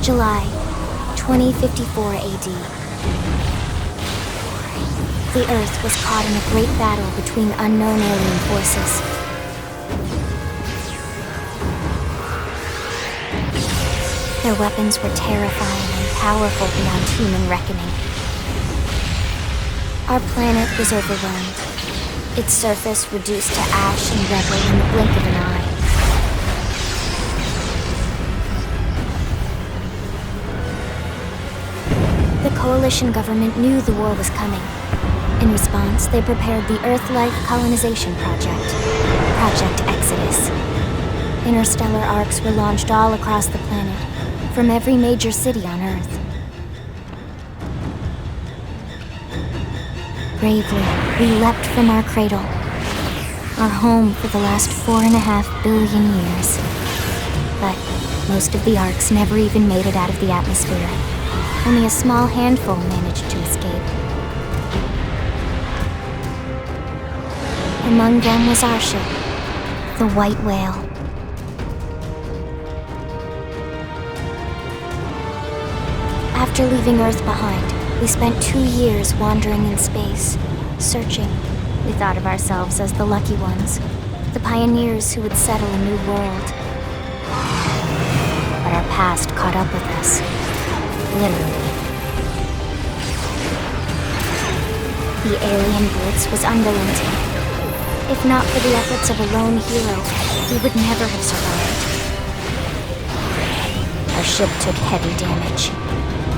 July 2054 AD. The Earth was caught in a great battle between unknown alien forces. Their weapons were terrifying and powerful beyond human reckoning. Our planet was overwhelmed, its surface reduced to ash and rubble in the blink of an eye. The Coalition government knew the war was coming. In response, they prepared the Earth-Life Colonization Project, Project Exodus. Interstellar arcs were launched all across the planet, from every major city on Earth. Bravely, we leapt from our cradle, our home for the last 4.5 billion years. But most of the arcs never even made it out of the atmosphere. Only a small handful managed to escape. Among them was our ship, the White Whale. After leaving Earth behind, we spent 2 years wandering in space, searching. We thought of ourselves as the lucky ones, the pioneers who would settle a new world. But our past caught up with us, literally. The alien blitz was unrelenting. If not for the efforts of a lone hero, we would never have survived. Our ship took heavy damage.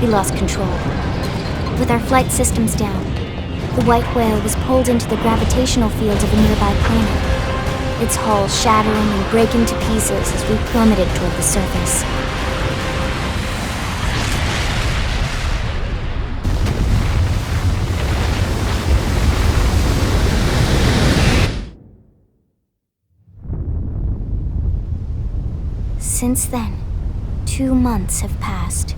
We lost control. With our flight systems down, the White Whale was pulled into the gravitational field of a nearby planet, its hull shattering and breaking to pieces as we plummeted toward the surface. Since then, 2 months have passed.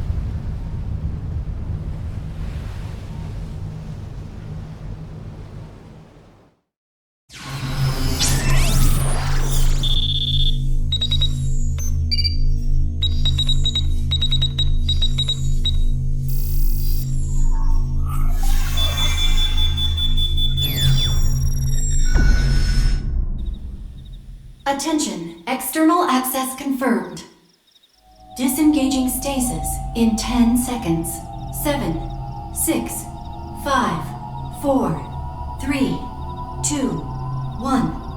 Attention, external access confirmed. Disengaging stasis in 10 seconds. 7, 6, 5, 4, 3, 2, 1.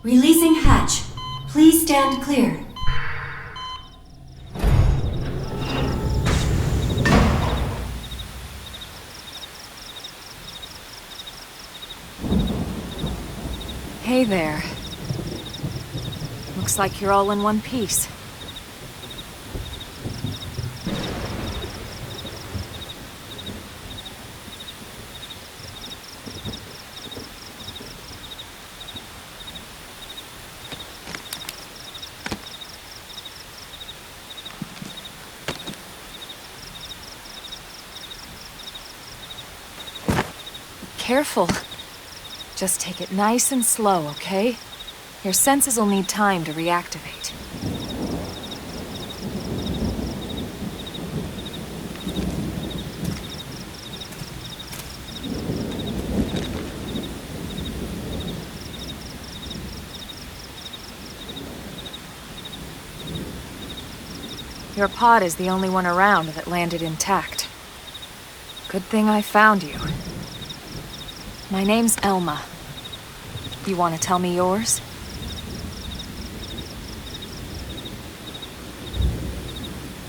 Releasing hatch. Please stand clear. Hey there. Looks like you're all in one piece. Careful. Just take it nice and slow, okay? Your senses will need time to reactivate. Your pod is the only one around that landed intact. Good thing I found you. My name's Elma. You want to tell me yours?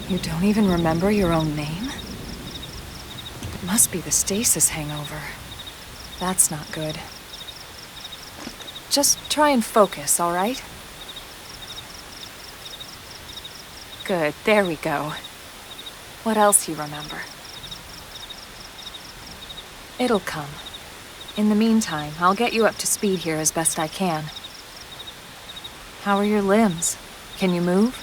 You don't even remember your own name? It must be the stasis hangover. That's not good. Just try and focus, all right? Good, there we go. What else you remember? It'll come. In the meantime, I'll get you up to speed here as best I can. How are your limbs? Can you move?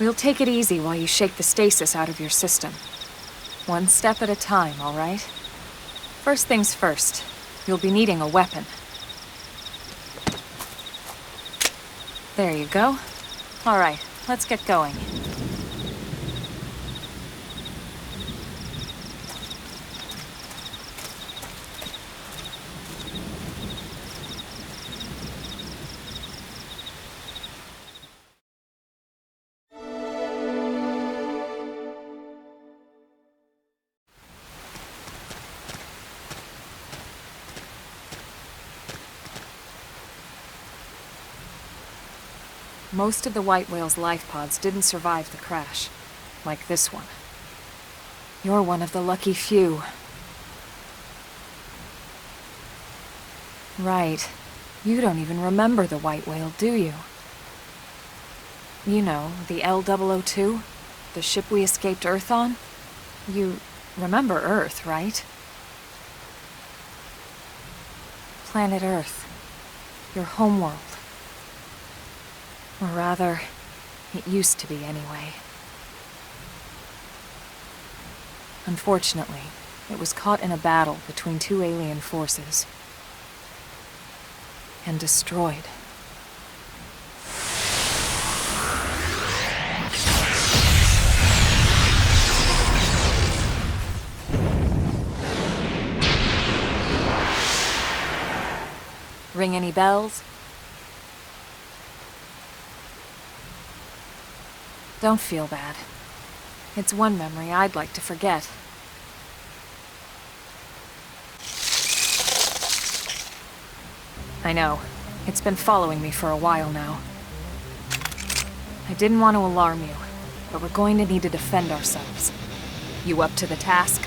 We'll take it easy while you shake the stasis out of your system. One step at a time, all right? First things first, you'll be needing a weapon. There you go. All right, let's get going. Most of the white whale's life pods didn't survive the crash, like this one. You're one of the lucky few. Right. You don't even remember the white whale, do you? You know, the L-002? The ship we escaped Earth on? You remember Earth, right? Planet Earth. Your homeworld. Or rather, it used to be anyway. Unfortunately, it was caught in a battle between two alien forces. And destroyed. Ring any bells? Don't feel bad. It's one memory I'd like to forget. I know. It's been following me for a while now. I didn't want to alarm you, but we're going to need to defend ourselves. You up to the task?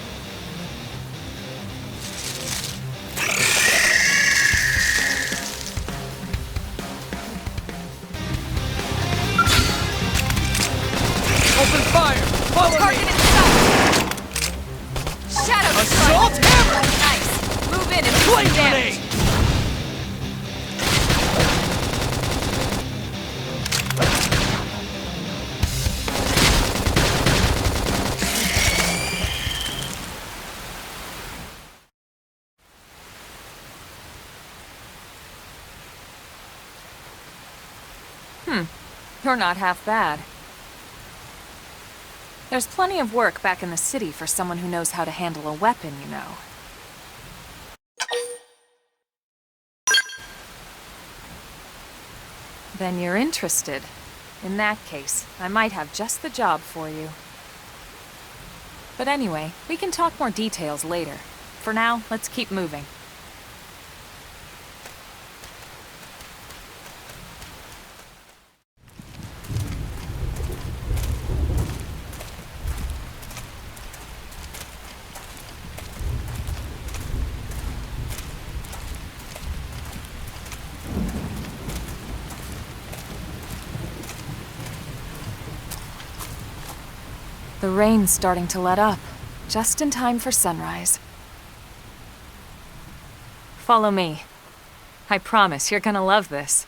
Open fire! Follow Target me! in sight! Shadow Assault strike! hammer! Nice! Move in and do Flame some damage! grenade! You're not half bad. There's plenty of work back in the city for someone who knows how to handle a weapon, you know. Then you're interested. In that case, I might have just the job for you. But anyway, we can talk more details later. For now, let's keep moving. The rain's starting to let up, just in time for sunrise. Follow me. I promise you're gonna love this.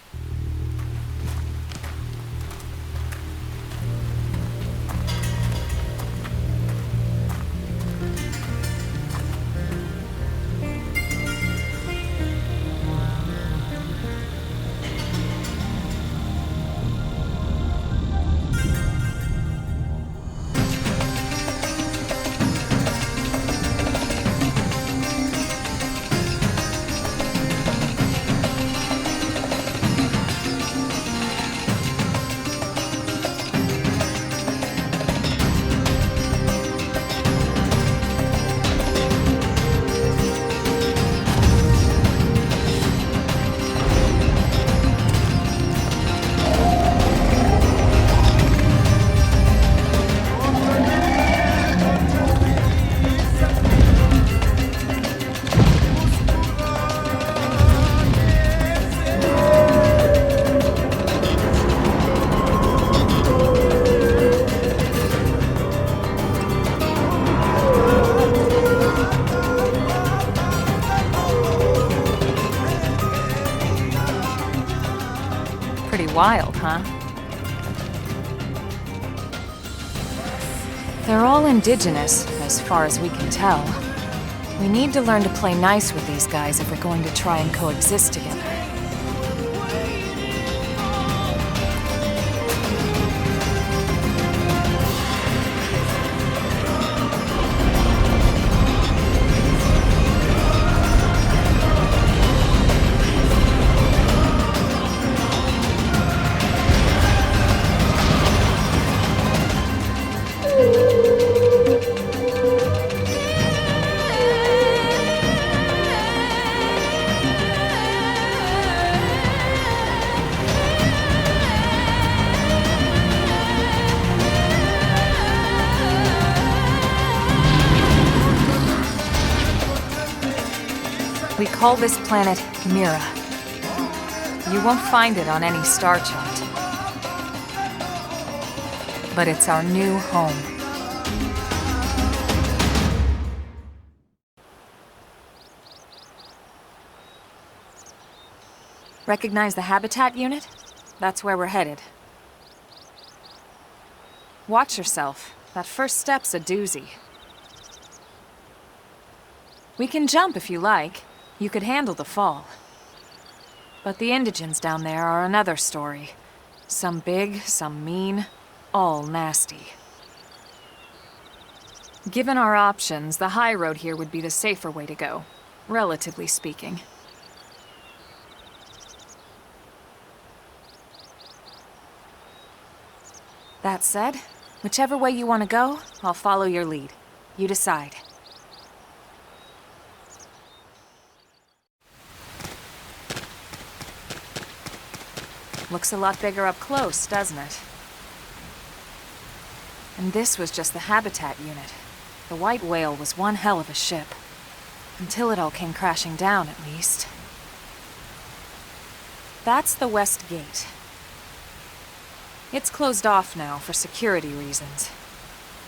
Pretty wild, huh? They're all indigenous, as far as we can tell. We need to learn to play nice with these guys if we're going to try and coexist together. We call this planet Mira. You won't find it on any star chart. But it's our new home. Recognize the habitat unit? That's where we're headed. Watch yourself. That first step's a doozy. We can jump if you like. You could handle the fall. But the indigents down there are another story. Some big, some mean, all nasty. Given our options, the high road here would be the safer way to go, relatively speaking. That said, whichever way you want to go, I'll follow your lead. You decide. Looks a lot bigger up close, doesn't it? And this was just the habitat unit. The white whale was one hell of a ship. Until it all came crashing down, at least. That's the west gate. It's closed off now for security reasons.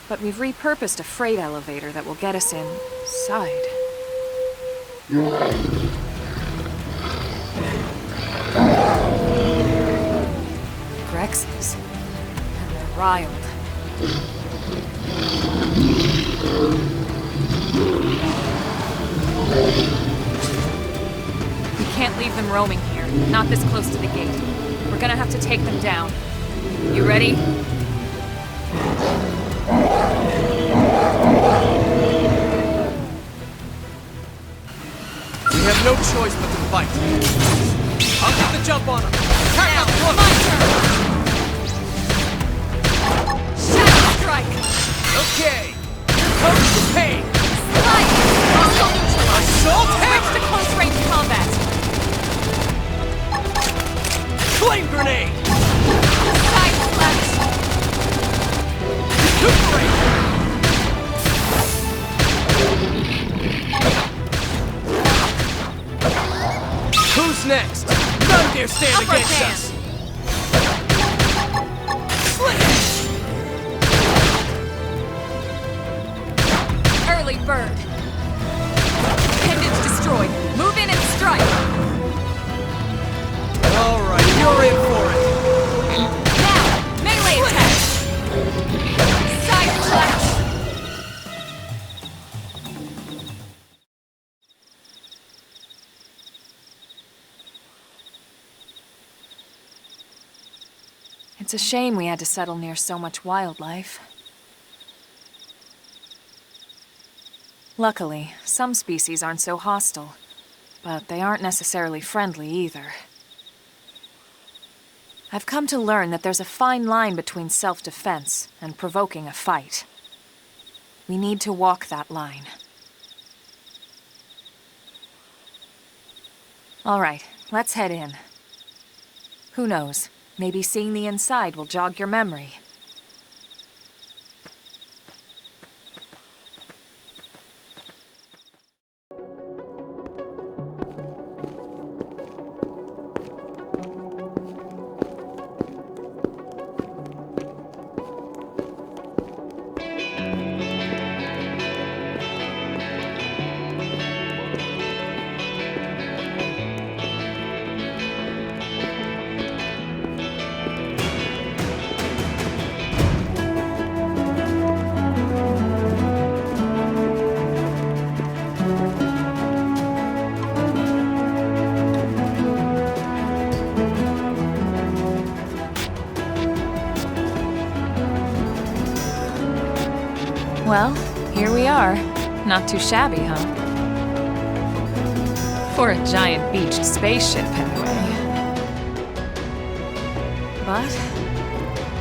But we've repurposed a freight elevator that will get us inside. Grexes. And they're riled. We can't leave them roaming here, not this close to the gate. We're gonna have to take them down. You ready? We have no choice but to fight. I'll get the jump on them. Attack up close. My turn! Shadow strike! Okay. Here comes the pain. Slide! Hostile neutralized! Assault Switch hammer! to close-range combat! Flame grenade. Side slash! Recuperate. Who's next? None dare stand Upper against hand. us. Slick. Early bird! Pendants destroyed! Move in and strike! All right, you're in for it. Now, melee attack! Side slash! It's a shame we had to settle near so much wildlife. Luckily, some species aren't so hostile, but they aren't necessarily friendly either. I've come to learn that there's a fine line between self-defense and provoking a fight. We need to walk that line. All right, let's head in. Who knows? Maybe seeing the inside will jog your memory. Well, here we are. Not too shabby, huh? For a giant beached spaceship, anyway. But,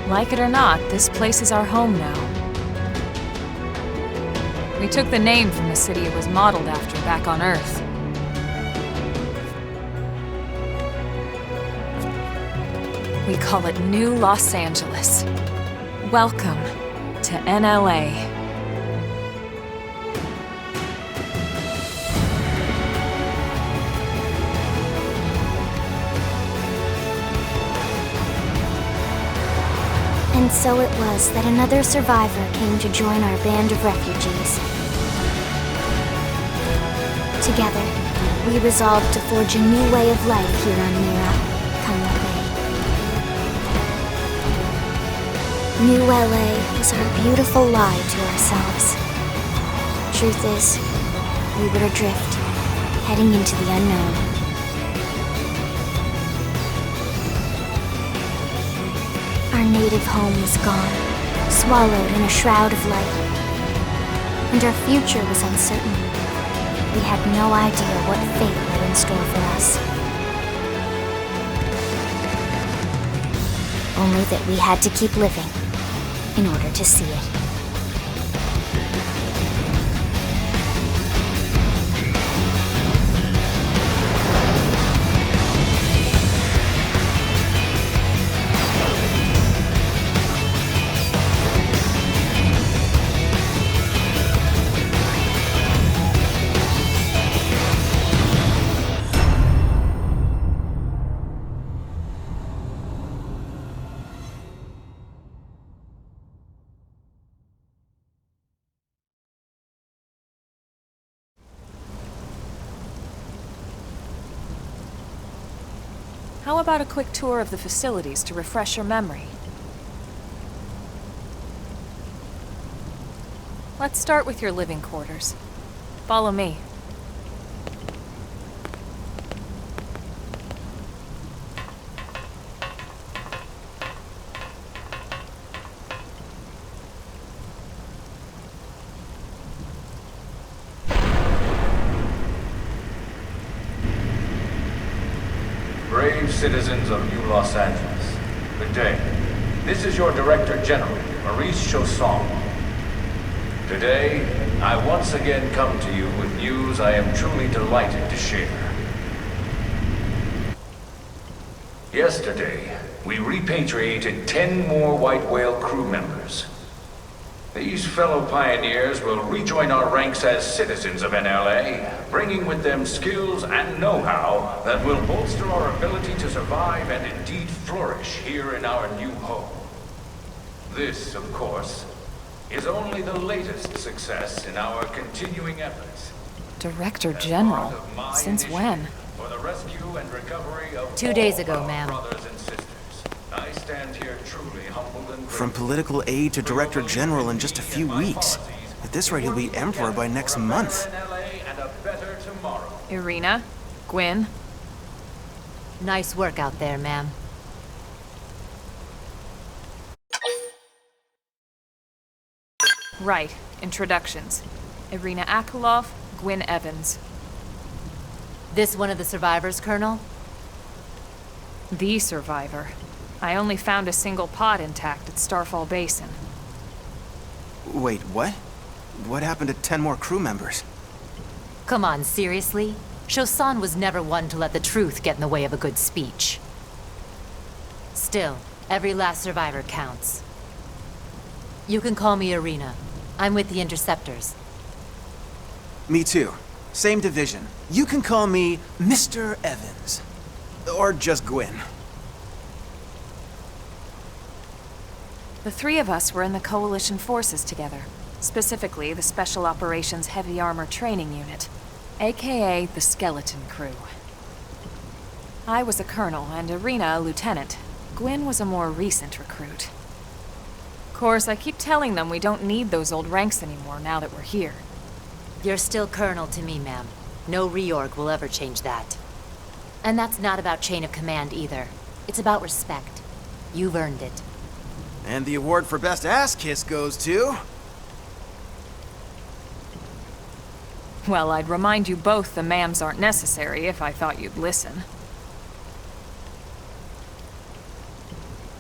like it or not, this place is our home now. We took the name from the city it was modeled after back on Earth. We call it New Los Angeles. Welcome to NLA. And so it was that another survivor came to join our band of refugees. Together, we resolved to forge a new way of life here on Mira, Complet. New LA was our beautiful lie to ourselves. Truth is, we were adrift, heading into the unknown. Our native home was gone, swallowed in a shroud of light. And our future was uncertain. We had no idea what fate lay in store for us. Only that we had to keep living in order to see it. How about a quick tour of the facilities to refresh your memory? Let's start with your living quarters. Follow me. Brave citizens of New Los Angeles, good day. This is your Director General, Maurice Chausson. Today, I once again come to you with news I am truly delighted to share. Yesterday, we repatriated 10 more White Whale crew members. These fellow pioneers will rejoin our ranks as citizens of NLA, bringing with them skills and know-how that will bolster our ability to survive and indeed flourish here in our new home. This, of course, is only the latest success in our continuing efforts. Director General? Since when? For the rescue and recovery of 2 days ago, ma'am. brothers and sisters. I stand here truly humbled and From political aide to Director General in just a few weeks. At this rate, he'll be Emperor by next month. Irina? Gwyn? Nice work out there, ma'am. Right. Introductions. Irina Akulov, Gwyn Evans. This one of the survivors, Colonel? The survivor. I only found a single pod intact at Starfall Basin. Wait, what? What happened to 10 more crew members? Come on, seriously? Chausson was never one to let the truth get in the way of a good speech. Still, every last survivor counts. You can call me Irina. I'm with the Interceptors. Me too. Same division. You can call me Mr. Evans. Or just Gwyn. The three of us were in the Coalition forces together. Specifically, the Special Operations Heavy Armor Training Unit, aka the Skeleton Crew. I was a colonel and Irina a lieutenant. Gwyn was a more recent recruit. Of course, I keep telling them we don't need those old ranks anymore now that we're here. You're still Colonel to me, ma'am. No reorg will ever change that. And that's not about chain of command either. It's about respect. You've earned it. And the award for Best Ass Kiss goes to... Well, I'd remind you both the ma'ams aren't necessary if I thought you'd listen.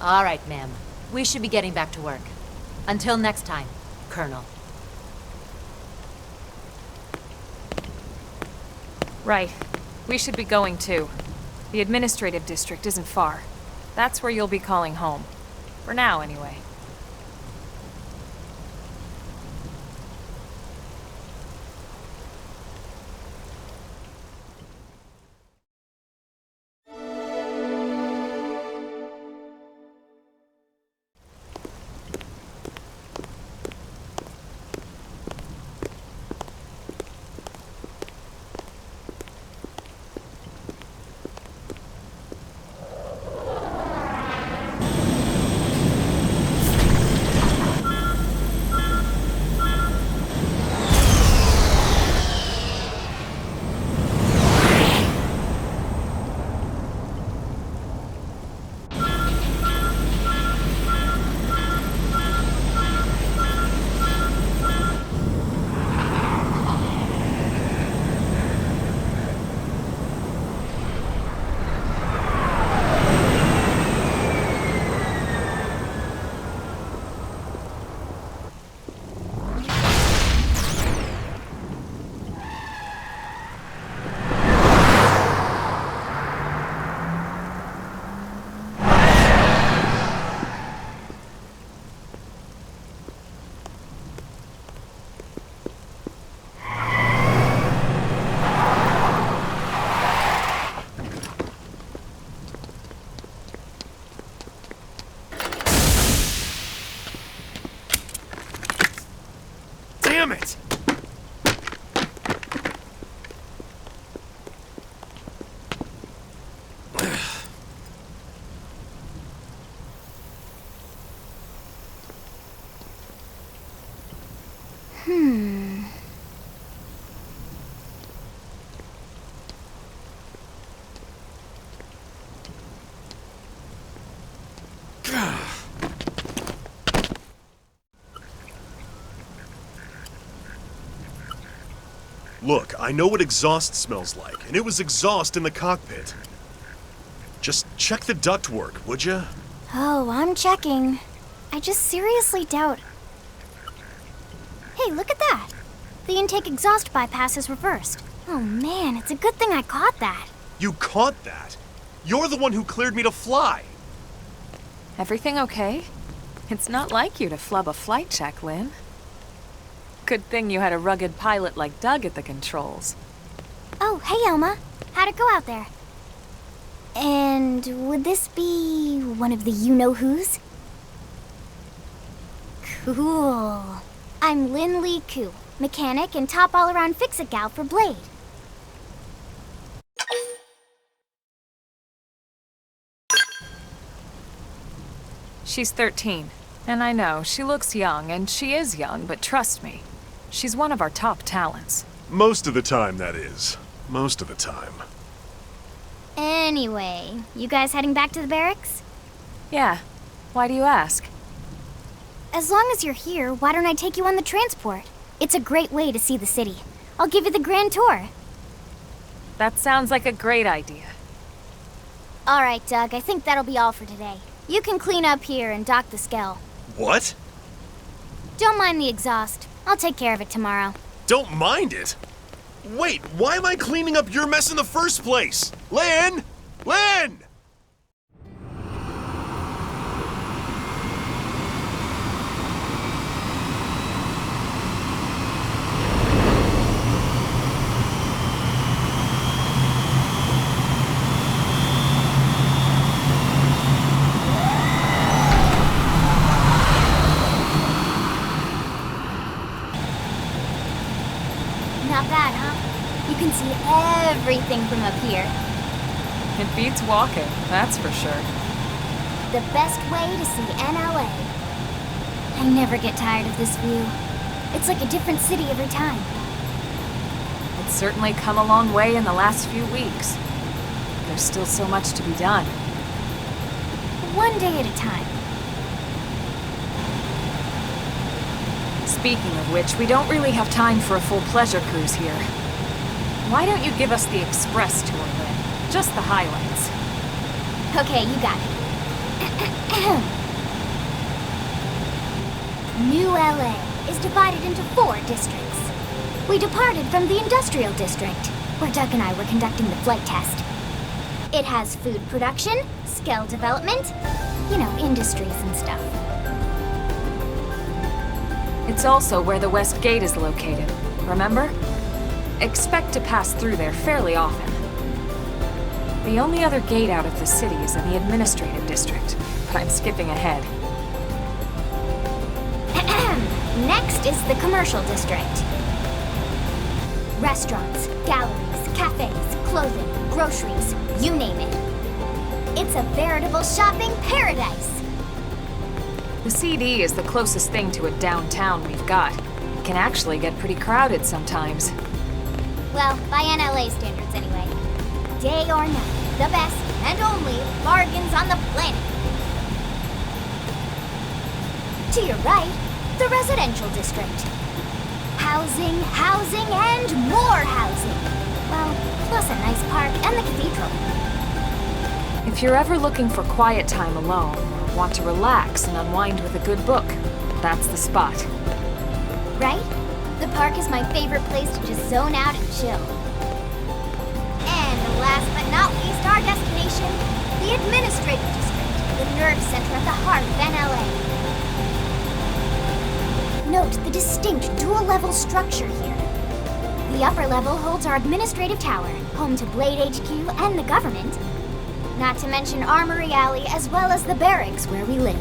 All right, ma'am. We should be getting back to work. Until next time, Colonel. Right. We should be going too. The administrative district isn't far. That's where you'll be calling home. For now, anyway. Damn it! Look, I know what exhaust smells like, and it was exhaust in the cockpit. Just check the ductwork, would ya? Oh, I'm checking. I just seriously doubt... Hey, look at that! The intake exhaust bypass is reversed. Oh man, it's a good thing I caught that. You caught that? You're the one who cleared me to fly! Everything okay? It's not like you to flub a flight check, Lien. Good thing you had a rugged pilot like Doug at the controls. Oh, hey Elma. How'd it go out there? And would this be one of the you-know-whos? Cool. I'm Lin Lee Koo, mechanic and top all-around fix-it gal for Blade. She's 13. And I know, she looks young, and she is young, but trust me, she's one of our top talents. Most of the time, that is. Most of the time. Anyway, you guys heading back to the barracks? Yeah. Why do you ask? As long as you're here, why don't I take you on the transport? It's a great way to see the city. I'll give you the grand tour. That sounds like a great idea. All right, Doug, I think that'll be all for today. You can clean up here and dock the Skell. What? Don't mind the exhaust. I'll take care of it tomorrow. Don't mind it? Wait, why am I cleaning up your mess in the first place? Lien! Lien! Not bad, huh? You can see everything from up here. It beats walking, that's for sure. The best way to see NLA. I never get tired of this view. It's like a different city every time. It's certainly come a long way in the last few weeks. There's still so much to be done. One day at a time. Speaking of which, we don't really have time for a full pleasure cruise here. Why don't you give us the express tour, Lynn? Just the highlights. Okay, you got it. New LA is divided into 4 districts. We departed from the industrial district, where Doug and I were conducting the flight test. It has food production, skill development, you know, industries and stuff. It's also where the West Gate is located, remember? Expect to pass through there fairly often. The only other gate out of the city is in the administrative district, but I'm skipping ahead. Next is the commercial district. Restaurants, galleries, cafes, clothing, groceries, you name it. It's a veritable shopping paradise. The CD is the closest thing to a downtown we've got. It can actually get pretty crowded sometimes. Well, by NLA standards anyway. Day or night, the best and only bargains on the planet. To your right, the residential district. Housing, housing, and more housing. Well, plus a nice park and the cathedral. If you're ever looking for quiet time alone, or want to relax and unwind with a good book, that's the spot. Right? The park is my favorite place to just zone out and chill. And last but not least, our destination, the administrative district, the nerve center at the heart of NLA. Note the distinct dual-level structure here. The upper level holds our administrative tower, home to Blade HQ and the government. Not to mention Armory Alley as well as the barracks where we live.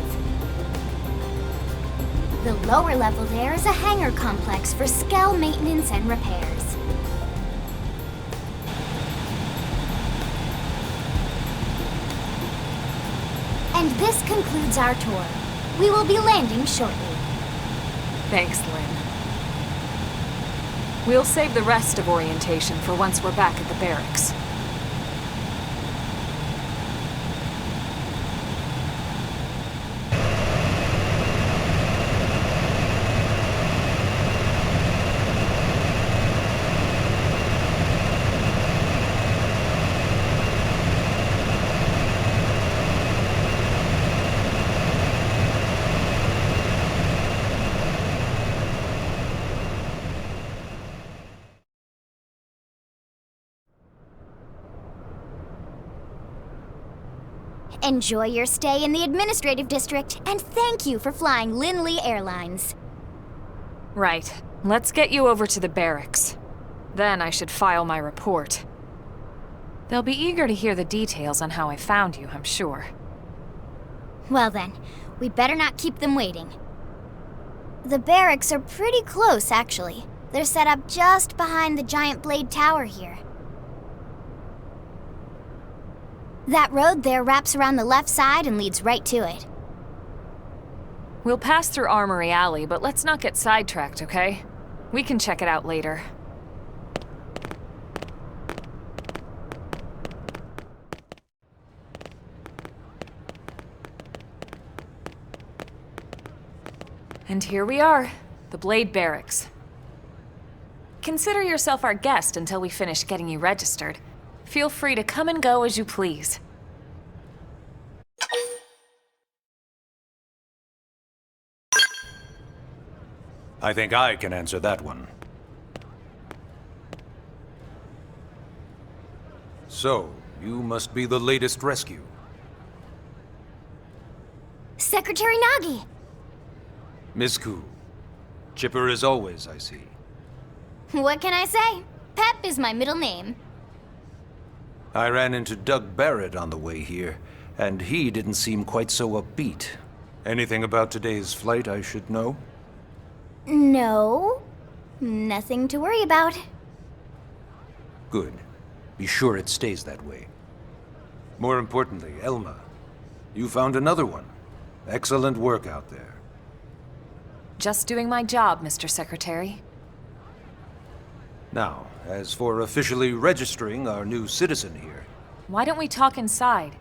The lower level there is a hangar complex for Skell maintenance and repairs. And this concludes our tour. We will be landing shortly. Thanks, Lynn. We'll save the rest of orientation for once we're back at the barracks. Enjoy your stay in the administrative district, and thank you for flying Linley Airlines. Right. Let's get you over to the barracks. Then I should file my report. They'll be eager to hear the details on how I found you, I'm sure. Well then, we better not keep them waiting. The barracks are pretty close, actually. They're set up just behind the giant blade tower here. That road there wraps around the left side and leads right to it. We'll pass through Armory Alley, but let's not get sidetracked, okay? We can check it out later. And here we are, the Blade Barracks. Consider yourself our guest until we finish getting you registered. Feel free to come and go as you please. I think I can answer that one. So, you must be the latest rescue. Secretary Nagi! Miss Koo. Chipper as always, I see. What can I say? Pep is my middle name. I ran into Doug Barrett on the way here, and he didn't seem quite so upbeat. Anything about today's flight I should know? No. Nothing to worry about. Good. Be sure it stays that way. More importantly, Elma, you found another one. Excellent work out there. Just doing my job, Mr. Secretary. Now, as for officially registering our new citizen here... Why don't we talk inside?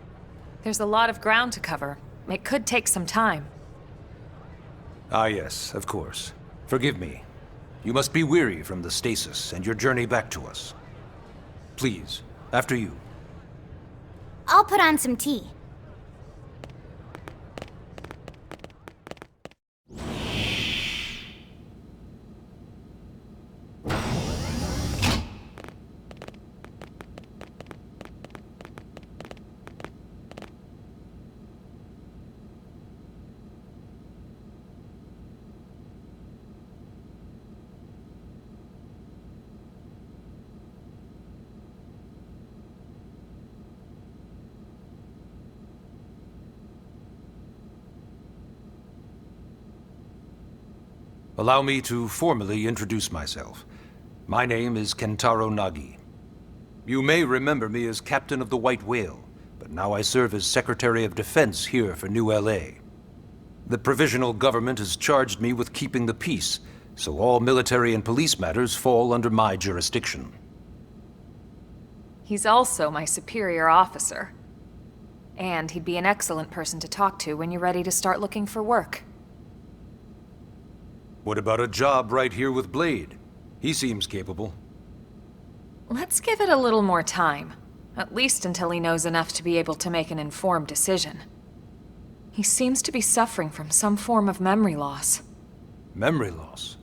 There's a lot of ground to cover. It could take some time. Ah yes, of course. Forgive me. You must be weary from the stasis and your journey back to us. Please, after you. I'll put on some tea. Allow me to formally introduce myself. My name is Kentaro Nagi. You may remember me as Captain of the White Whale, but now I serve as Secretary of Defense here for New LA. The provisional government has charged me with keeping the peace, so all military and police matters fall under my jurisdiction. He's also my superior officer. And he'd be an excellent person to talk to when you're ready to start looking for work. What about a job right here with Blade? He seems capable. Let's give it a little more time. At least until he knows enough to be able to make an informed decision. He seems to be suffering from some form of memory loss. Memory loss?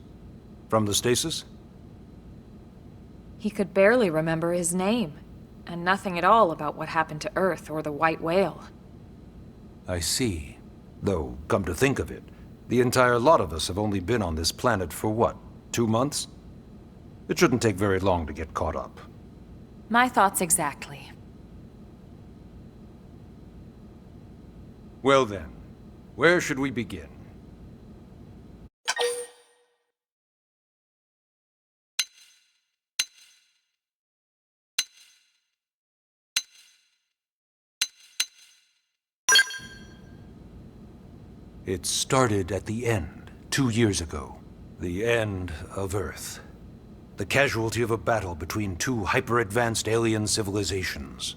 From the stasis? He could barely remember his name, and nothing at all about what happened to Earth or the White Whale. I see. Though, come to think of it, the entire lot of us have only been on this planet for what, 2 months? It shouldn't take very long to get caught up. My thoughts exactly. Well then, where should we begin? It started at the end, 2 years ago. The end of Earth. The casualty of a battle between two hyper-advanced alien civilizations.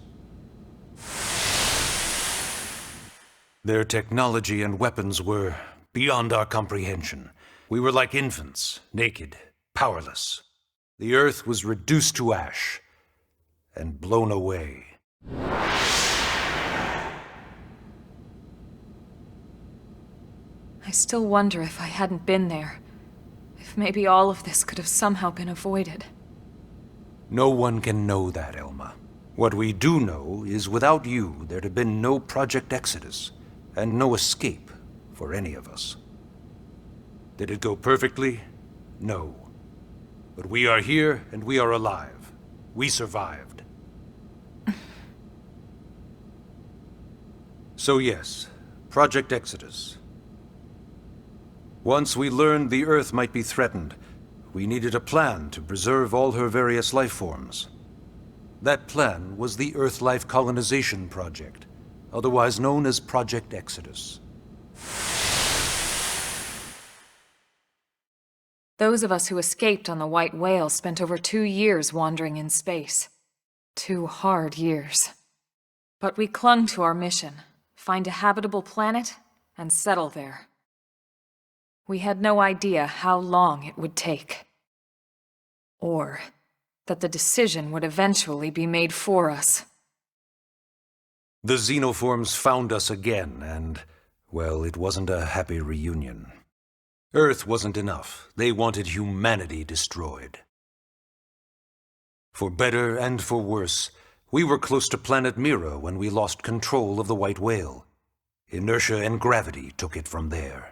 Their technology and weapons were beyond our comprehension. We were like infants, naked, powerless. The Earth was reduced to ash and blown away. I still wonder if I hadn't been there. If maybe all of this could have somehow been avoided. No one can know that, Elma. What we do know is without you, there'd have been no Project Exodus, and no escape for any of us. Did it go perfectly? No. But we are here, and we are alive. We survived. So yes, Project Exodus. Once we learned the Earth might be threatened, we needed a plan to preserve all her various life forms. That plan was the Earth Life Colonization Project, otherwise known as Project Exodus. Those of us who escaped on the White Whale spent over 2 years wandering in space. 2 hard years. But we clung to our mission, find a habitable planet, and settle there. We had no idea how long it would take. Or that the decision would eventually be made for us. The xenoforms found us again, and, well, it wasn't a happy reunion. Earth wasn't enough. They wanted humanity destroyed. For better and for worse, we were close to planet Mira when we lost control of the White Whale. Inertia and gravity took it from there.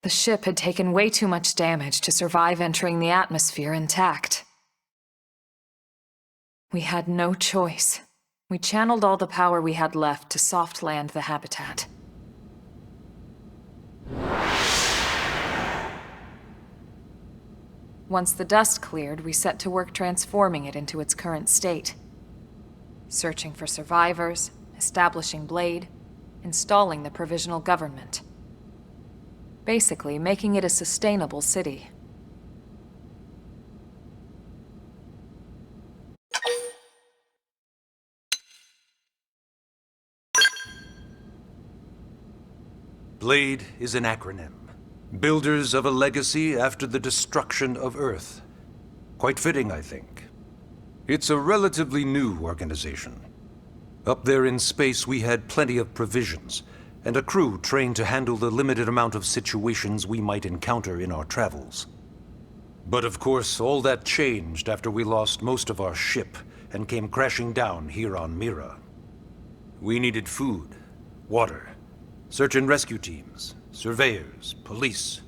The ship had taken way too much damage to survive entering the atmosphere intact. We had no choice. We channeled all the power we had left to soft land the habitat. Once the dust cleared, we set to work transforming it into its current state. Searching for survivors, establishing Blade, installing the provisional government. Basically, making it a sustainable city. Blade is an acronym. Builders of a legacy after the destruction of Earth. Quite fitting, I think. It's a relatively new organization. Up there in space, we had plenty of provisions, and a crew trained to handle the limited amount of situations we might encounter in our travels. But of course, all that changed after we lost most of our ship and came crashing down here on Mira. We needed food, water, search and rescue teams, surveyors, police.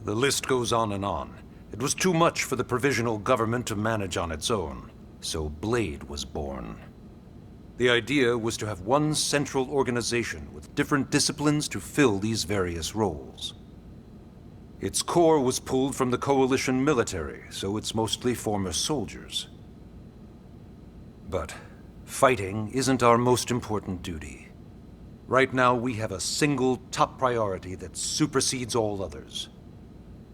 The list goes on and on. It was too much for the provisional government to manage on its own, so Blade was born. The idea was to have one central organization with different disciplines to fill these various roles. Its core was pulled from the Coalition military, so it's mostly former soldiers. But fighting isn't our most important duty. Right now, we have a single top priority that supersedes all others.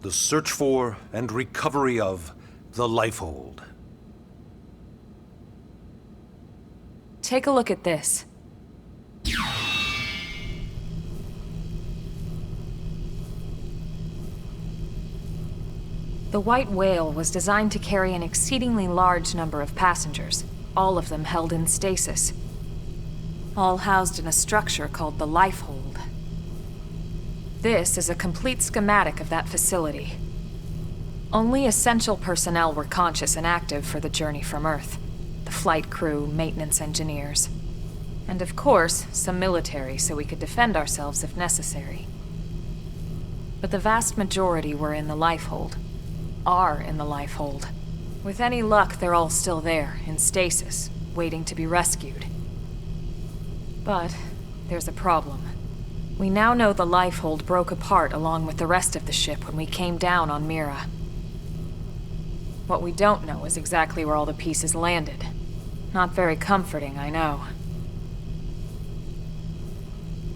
The search for and recovery of the Lifehold. Take a look at this. The White Whale was designed to carry an exceedingly large number of passengers, all of them held in stasis. All housed in a structure called the Lifehold. This is a complete schematic of that facility. Only essential personnel were conscious and active for the journey from Earth. The flight crew, maintenance engineers. And of course, some military so we could defend ourselves if necessary. But the vast majority were in the Lifehold. Are in the Lifehold. With any luck, they're all still there, in stasis, waiting to be rescued. But there's a problem. We now know the Lifehold broke apart along with the rest of the ship when we came down on Mira. What we don't know is exactly where all the pieces landed. Not very comforting, I know.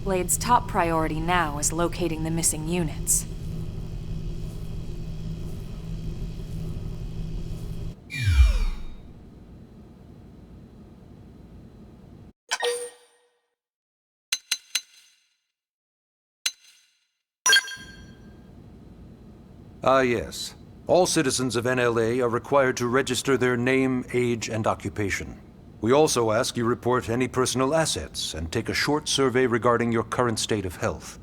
Blade's top priority now is locating the missing units. Ah, yes. All citizens of NLA are required to register their name, age, and occupation. We also ask you report any personal assets and take a short survey regarding your current state of health.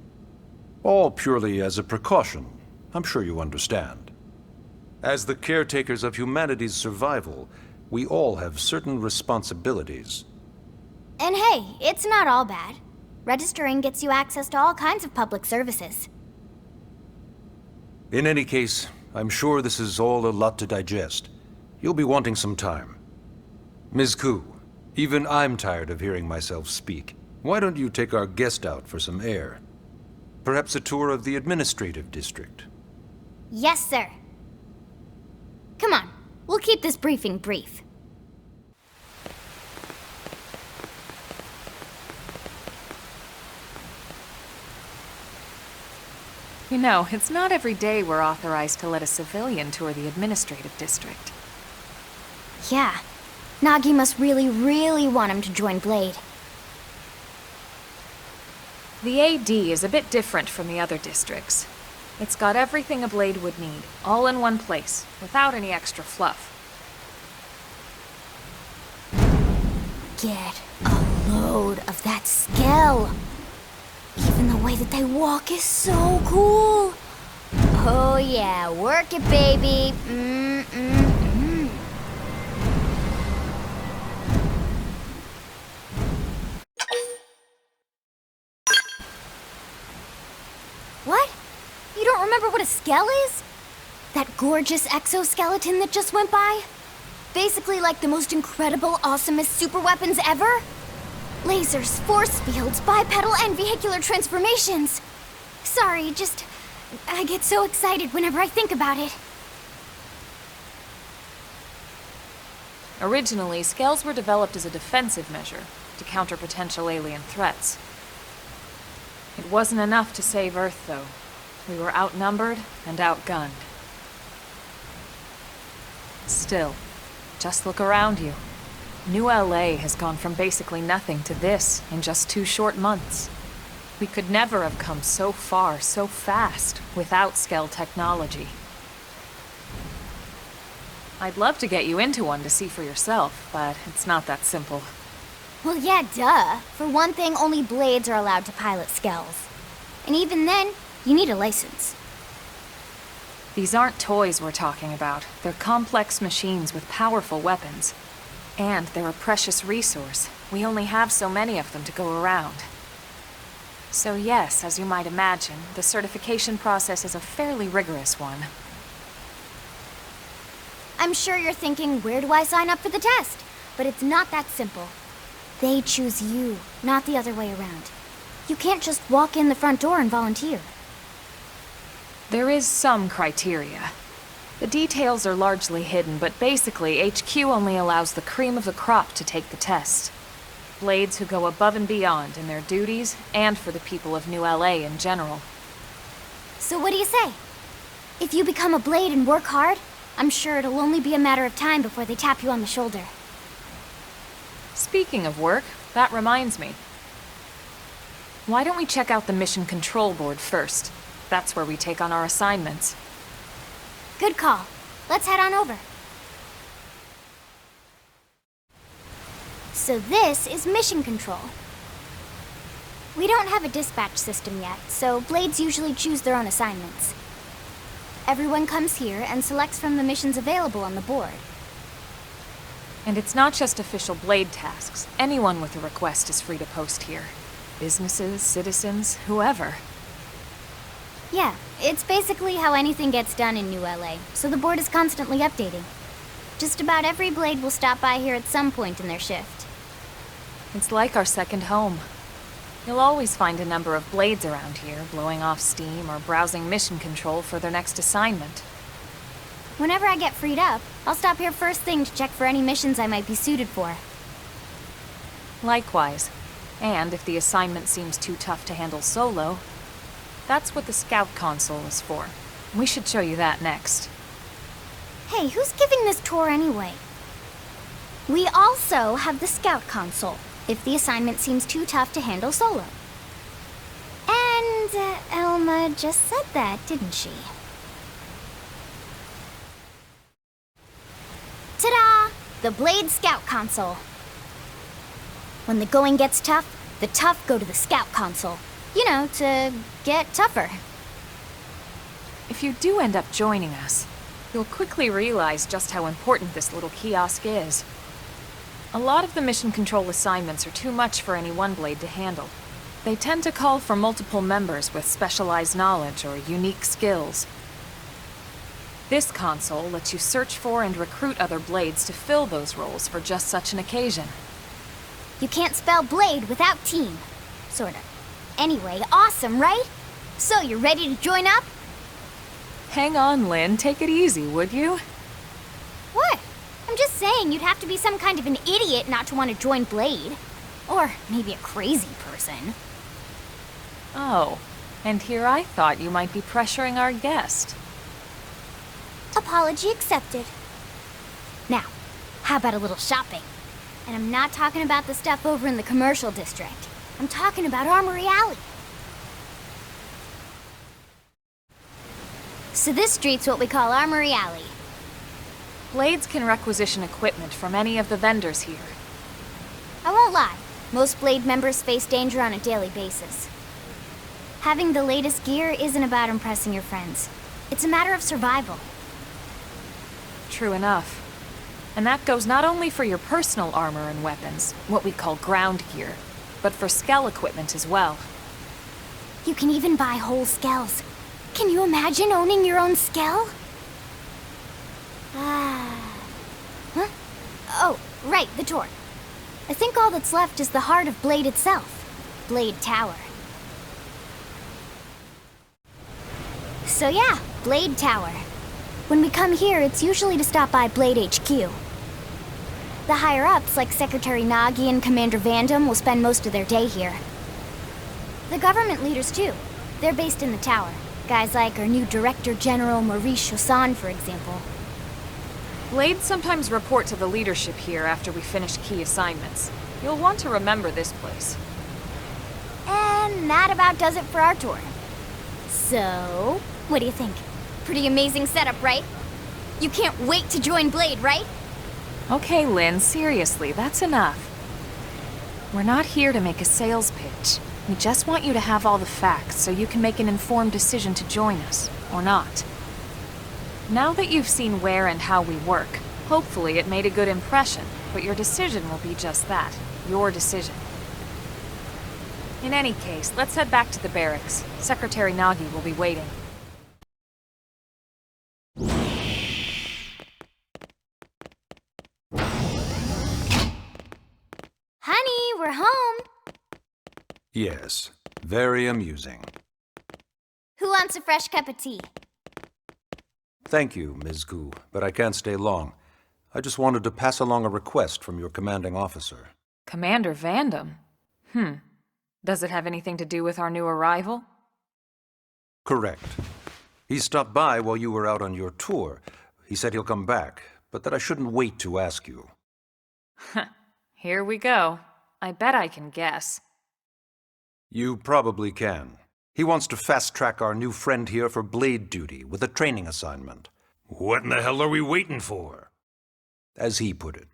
All purely as a precaution. I'm sure you understand. As the caretakers of humanity's survival, we all have certain responsibilities. And hey, it's not all bad. Registering gets you access to all kinds of public services. In any case, I'm sure this is all a lot to digest. You'll be wanting some time. Ms. Koo, even I'm tired of hearing myself speak. Why don't you take our guest out for some air? Perhaps a tour of the administrative district. Yes, sir. Come on, we'll keep this briefing brief. You know, it's not every day we're authorized to let a civilian tour the administrative district. Yeah. Nagi must really want him to join Blade. The AD is a bit different from the other districts. It's got everything a Blade would need, all in one place, without any extra fluff. Get a load of that skill. Even the way that they walk is so cool. Oh yeah, work it, baby. What? You don't remember what a skell is? That gorgeous exoskeleton that just went by? Basically like the most incredible, awesomest super weapons ever? Lasers, force fields, bipedal and vehicular transformations. Sorry, I get so excited whenever I think about it. Originally, scales were developed as a defensive measure to counter potential alien threats. It wasn't enough to save Earth, though. We were outnumbered and outgunned. Still, just look around you. New LA has gone from basically nothing to this in just 2 short months. We could never have come so far, so fast, without Skell technology. I'd love to get you into one to see for yourself, but it's not that simple. Well, yeah, duh. For one thing, only blades are allowed to pilot Skells. And even then, you need a license. These aren't toys we're talking about. They're complex machines with powerful weapons. And they're a precious resource. We only have so many of them to go around. So yes, as you might imagine, the certification process is a fairly rigorous one. I'm sure you're thinking, where do I sign up for the test? But it's not that simple. They choose you, not the other way around. You can't just walk in the front door and volunteer. There is some criteria. The details are largely hidden, but basically, HQ only allows the cream of the crop to take the test. Blades who go above and beyond in their duties, and for the people of New LA in general. So what do you say? If you become a Blade and work hard, I'm sure it'll only be a matter of time before they tap you on the shoulder. Speaking of work, that reminds me. Why don't we check out the Mission Control Board first? That's where we take on our assignments. Good call. Let's head on over. So this is Mission Control. We don't have a dispatch system yet, so Blades usually choose their own assignments. Everyone comes here and selects from the missions available on the board. And it's not just official Blade tasks. Anyone with a request is free to post here. Businesses, citizens, whoever. Yeah, it's basically how anything gets done in New LA, so the board is constantly updating. Just about every Blade will stop by here at some point in their shift. It's like our second home. You'll always find a number of Blades around here, blowing off steam or browsing mission control for their next assignment. Whenever I get freed up, I'll stop here first thing to check for any missions I might be suited for. Likewise. And if the assignment seems too tough to handle solo, that's what the Scout Console is for. We should show you that next. Hey, who's giving this tour anyway? We also have the Scout Console, if the assignment seems too tough to handle solo. And Elma just said that, didn't she? Ta-da! The Blade Scout Console. When the going gets tough, the tough go to the Scout Console. You know, to get tougher. If you do end up joining us, you'll quickly realize just how important this little kiosk is. A lot of the mission control assignments are too much for any one Blade to handle. They tend to call for multiple members with specialized knowledge or unique skills. This console lets you search for and recruit other Blades to fill those roles for just such an occasion. You can't spell Blade without team. Sorta. Anyway, awesome, right? So, you ready to join up? Hang on, Lien. Take it easy, would you? What? I'm just saying you'd have to be some kind of an idiot not to want to join Blade. Or maybe a crazy person. Oh, and here I thought you might be pressuring our guest. Apology accepted. Now, how about a little shopping? And I'm not talking about the stuff over in the commercial district. I'm talking about Armory Alley. So this street's what we call Armory Alley. Blades can requisition equipment from any of the vendors here. I won't lie, most Blade members face danger on a daily basis. Having the latest gear isn't about impressing your friends. It's a matter of survival. True enough. And that goes not only for your personal armor and weapons, what we call ground gear, but for Skell equipment as well. You can even buy whole Skells. Can you imagine owning your own Skell? Huh? Oh, right, the tour. I think all that's left is the heart of Blade itself. Blade Tower. So yeah, Blade Tower. When we come here, it's usually to stop by Blade HQ. The higher-ups, like Secretary Nagi and Commander Vandam, will spend most of their day here. The government leaders, too. They're based in the tower. Guys like our new Director General Maurice Chausson, for example. Blades sometimes report to the leadership here after we finish key assignments. You'll want to remember this place. And And that about does it for our tour. So, what do you think? Pretty amazing setup, right? You can't wait to join Blade, right? Okay, Lynn, seriously, that's enough. We're not here to make a sales pitch. We just want you to have all the facts so you can make an informed decision to join us, or not. Now that you've seen where and how we work, hopefully it made a good impression, but your decision will be just that, your decision. In any case, let's head back to the barracks. Secretary Nagi will be waiting. Honey, we're home. Yes, very amusing. Who wants a fresh cup of tea? Thank you, Ms. Gu, but I can't stay long. I just wanted to pass along a request from your commanding officer. Commander Vandam? Does it have anything to do with our new arrival? Correct. He stopped by while you were out on your tour. He said he'll come back, but that I shouldn't wait to ask you. Here we go. I bet I can guess. You probably can. He wants to fast-track our new friend here for blade duty with a training assignment. What in the hell are we waiting for? As he put it.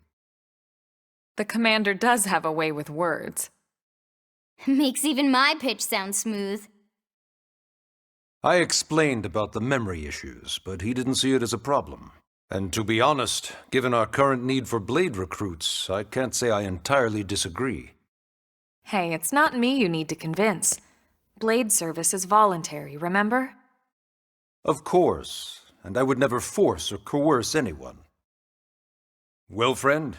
The commander does have a way with words. Makes even my pitch sound smooth. I explained about the memory issues, but he didn't see it as a problem. And to be honest, given our current need for blade recruits, I can't say I entirely disagree. Hey, it's not me you need to convince. Blade service is voluntary, remember? Of course, and I would never force or coerce anyone. Well, friend,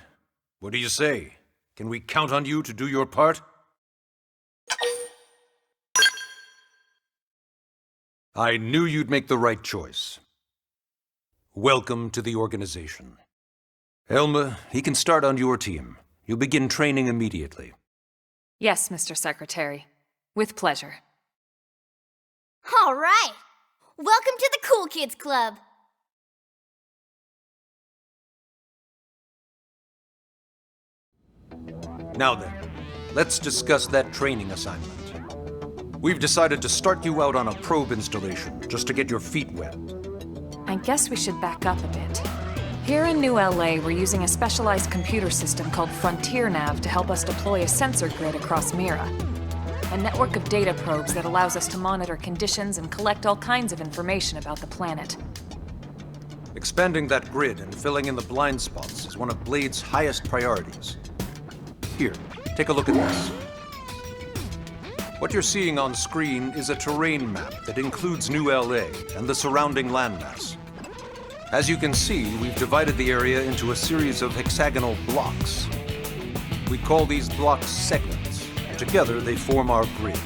what do you say? Can we count on you to do your part? I knew you'd make the right choice. Welcome to the organization. Elma, he can start on your team. You'll begin training immediately. Yes, Mr. Secretary. With pleasure. All right. Welcome to the Cool Kids Club. Now then, let's discuss that training assignment. We've decided to start you out on a probe installation, just to get your feet wet. I guess we should back up a bit. Here in New LA, we're using a specialized computer system called Frontier Nav to help us deploy a sensor grid across Mira. A network of data probes that allows us to monitor conditions and collect all kinds of information about the planet. Expanding that grid and filling in the blind spots is one of Blade's highest priorities. Here, take a look at this. What you're seeing on screen is a terrain map that includes New LA and the surrounding landmass. As you can see, we've divided the area into a series of hexagonal blocks. We call these blocks segments, and together they form our grid.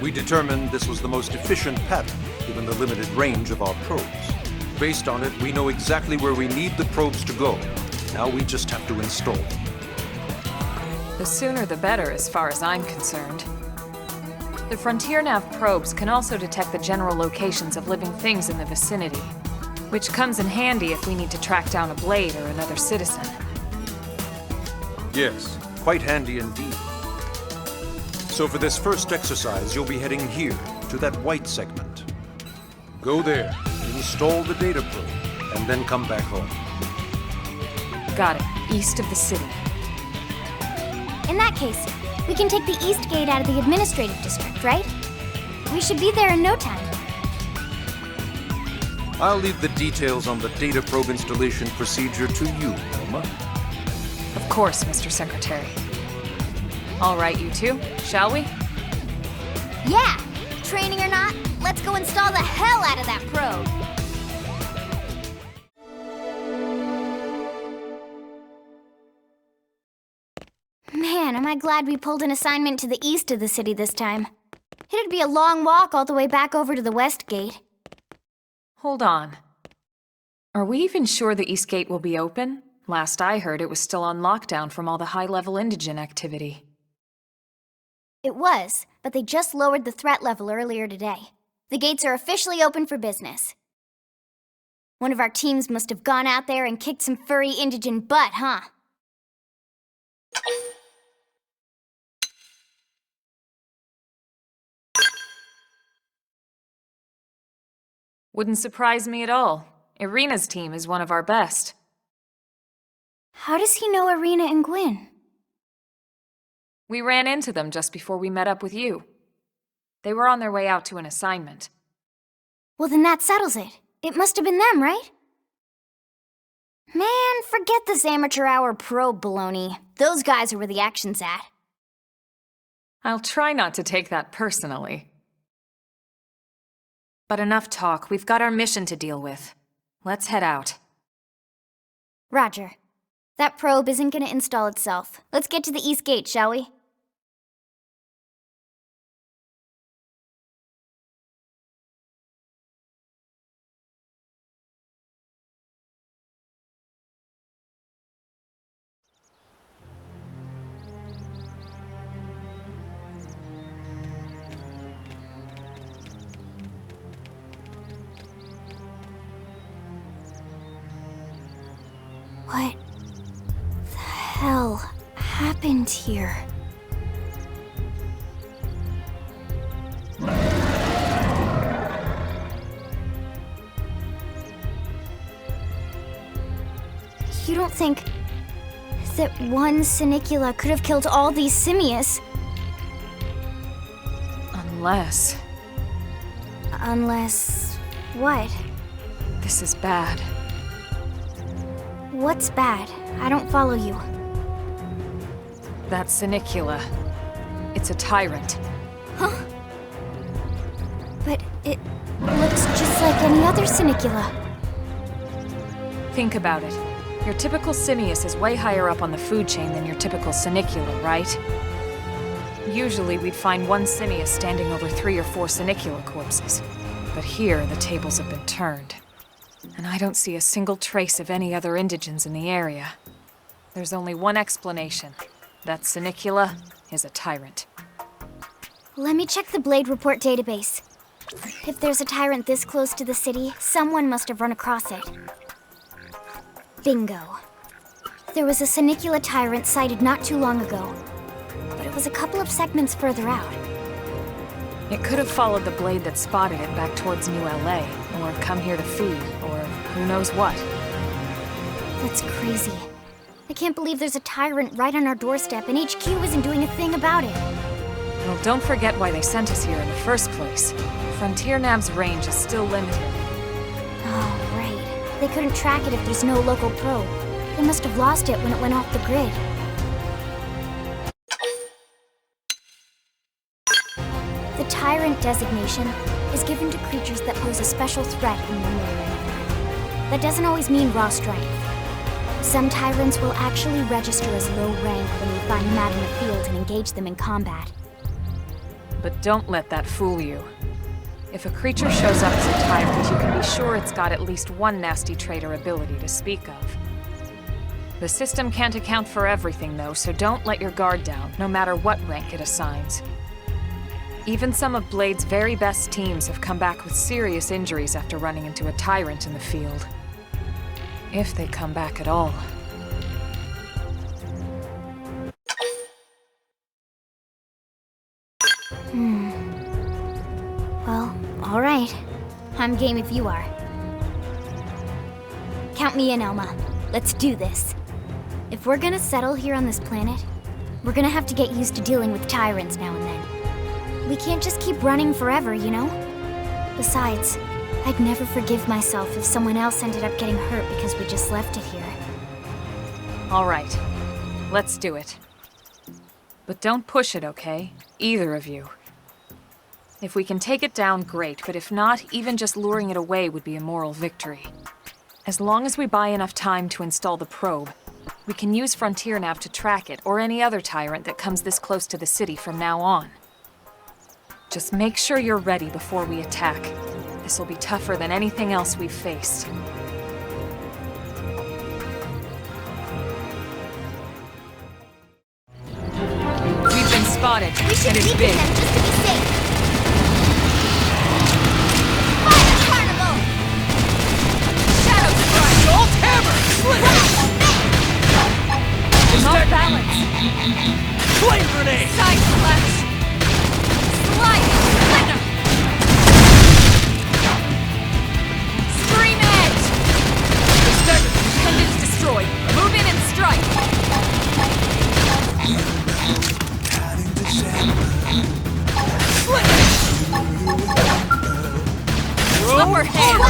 We determined this was the most efficient pattern, given the limited range of our probes. Based on it, we know exactly where we need the probes to go. Now we just have to install them. The sooner the better, as far as I'm concerned. The Frontier Nav probes can also detect the general locations of living things in the vicinity, which comes in handy if we need to track down a blade or another citizen. Yes, quite handy indeed. So for this first exercise, you'll be heading here, to that white segment. Go there, install the data probe, and then come back home. Got it. East of the city. In that case, we can take the east gate out of the administrative district, right? We should be there in no time. I'll leave the details on the data probe installation procedure to you, Elma. Of course, Mr. Secretary. All right, you two, shall we? Yeah! Training or not, let's go install the hell out of that probe! Man, am I glad we pulled an assignment to the east of the city this time. It'd be a long walk all the way back over to the west gate. Hold on. Are we even sure the East Gate will be open? Last I heard, it was still on lockdown from all the high-level indigen activity. It was, but they just lowered the threat level earlier today. The gates are officially open for business. One of our teams must have gone out there and kicked some furry indigen butt, huh? Wouldn't surprise me at all. Irina's team is one of our best. How does he know Irina and Gwyn? We ran into them just before we met up with you. They were on their way out to an assignment. Well, then that settles it. It must have been them, right? Man, forget this amateur hour probe baloney. Those guys are where the action's at. I'll try not to take that personally. But enough talk. We've got our mission to deal with. Let's head out. Roger. That probe isn't gonna install itself. Let's get to the East Gate, shall we? What the hell happened here? You don't think that one Sinicula could have killed all these simius? Unless... Unless... what? This is bad. What's bad? I don't follow you. That Sinicula. It's a tyrant. Huh? But it looks just like any other Sinicula. Think about it. Your typical simius is way higher up on the food chain than your typical Sinicula, right? Usually we'd find one simius standing over 3 or 4 Sinicula corpses. But here, the tables have been turned. And I don't see a single trace of any other indigents in the area. There's only one explanation. That Sinicula is a tyrant. Let me check the Blade Report database. If there's a tyrant this close to the city, someone must have run across it. Bingo. There was a Sinicula tyrant sighted not too long ago, but it was a couple of segments further out. It could have followed the blade that spotted it back towards New LA, or come here to feed, or who knows what. That's crazy. I can't believe there's a tyrant right on our doorstep and HQ isn't doing a thing about it. Well, don't forget why they sent us here in the first place. Frontier Nav's range is still limited. Oh, right. They couldn't track it if there's no local probe. They must have lost it when it went off the grid. The Tyrant designation is given to creatures that pose a special threat in one way or another. That doesn't always mean raw strength. Some Tyrants will actually register as low rank when we find them out in the field and engage them in combat. But don't let that fool you. If a creature shows up as a tyrant, you can be sure it's got at least one nasty trait or ability to speak of. The system can't account for everything, though, so don't let your guard down, no matter what rank it assigns. Even some of Blade's very best teams have come back with serious injuries after running into a tyrant in the field. If they come back at all. Well, all right. I'm game if you are. Count me in, Elma. Let's do this. If we're gonna settle here on this planet, we're gonna have to get used to dealing with tyrants now and then. We can't just keep running forever, you know? Besides, I'd never forgive myself if someone else ended up getting hurt because we just left it here. All right. Let's do it. But don't push it, okay? Either of you. If we can take it down, great, but if not, even just luring it away would be a moral victory. As long as we buy enough time to install the probe, we can use Frontier Nav to track it, or any other tyrant that comes this close to the city from now on. Just make sure you're ready before we attack. This will be tougher than anything else we've faced. We've been spotted, We should and it's weaken big. them just to be safe. Fire Carnival! Shadow Strike! Jolt Hammer! Split! Off balance! Flame grenade! Side slash! Slide! Venom! Overhand!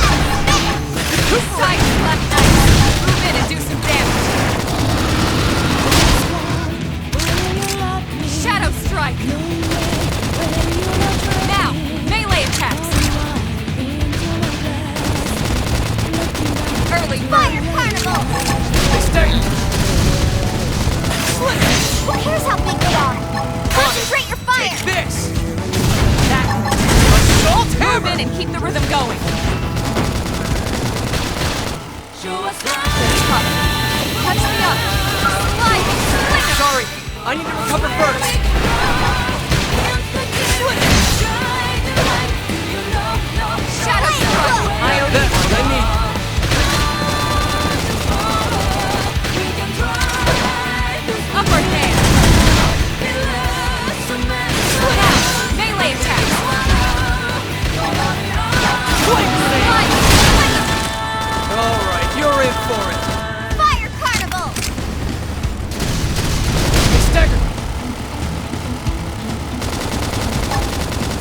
Side left nice. Move in and do some damage. Shadow strike! Now, melee attacks! Early Fire Carnival! Stay! Who cares how big they are? Concentrate your fire! Take this! That Assault move hammer! in and keep the rhythm going. Touch the other. Slide! Slinger! Sorry, I need to recover first. Shadow strike! I owe you That's what I need. upper hand! Now, melee attacks! Slide! All right, you're in for it. Fire Carnival! Stagger!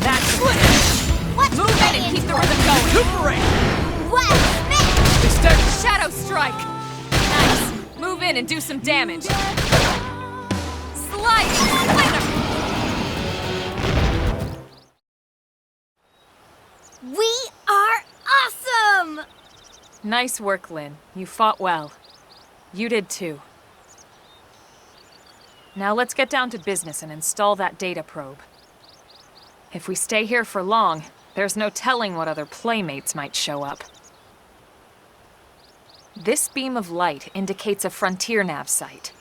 That's it. What's Move in and keep the rhythm going. Recuperate! What? Stagger! Shadow strike! Nice. Move in and do some damage. Slide! Slinger! We are awesome! Nice work, Lien. You fought well. You did too. Now let's get down to business and install that data probe. If we stay here for long, there's no telling what other playmates might show up. This beam of light indicates a frontier nav site.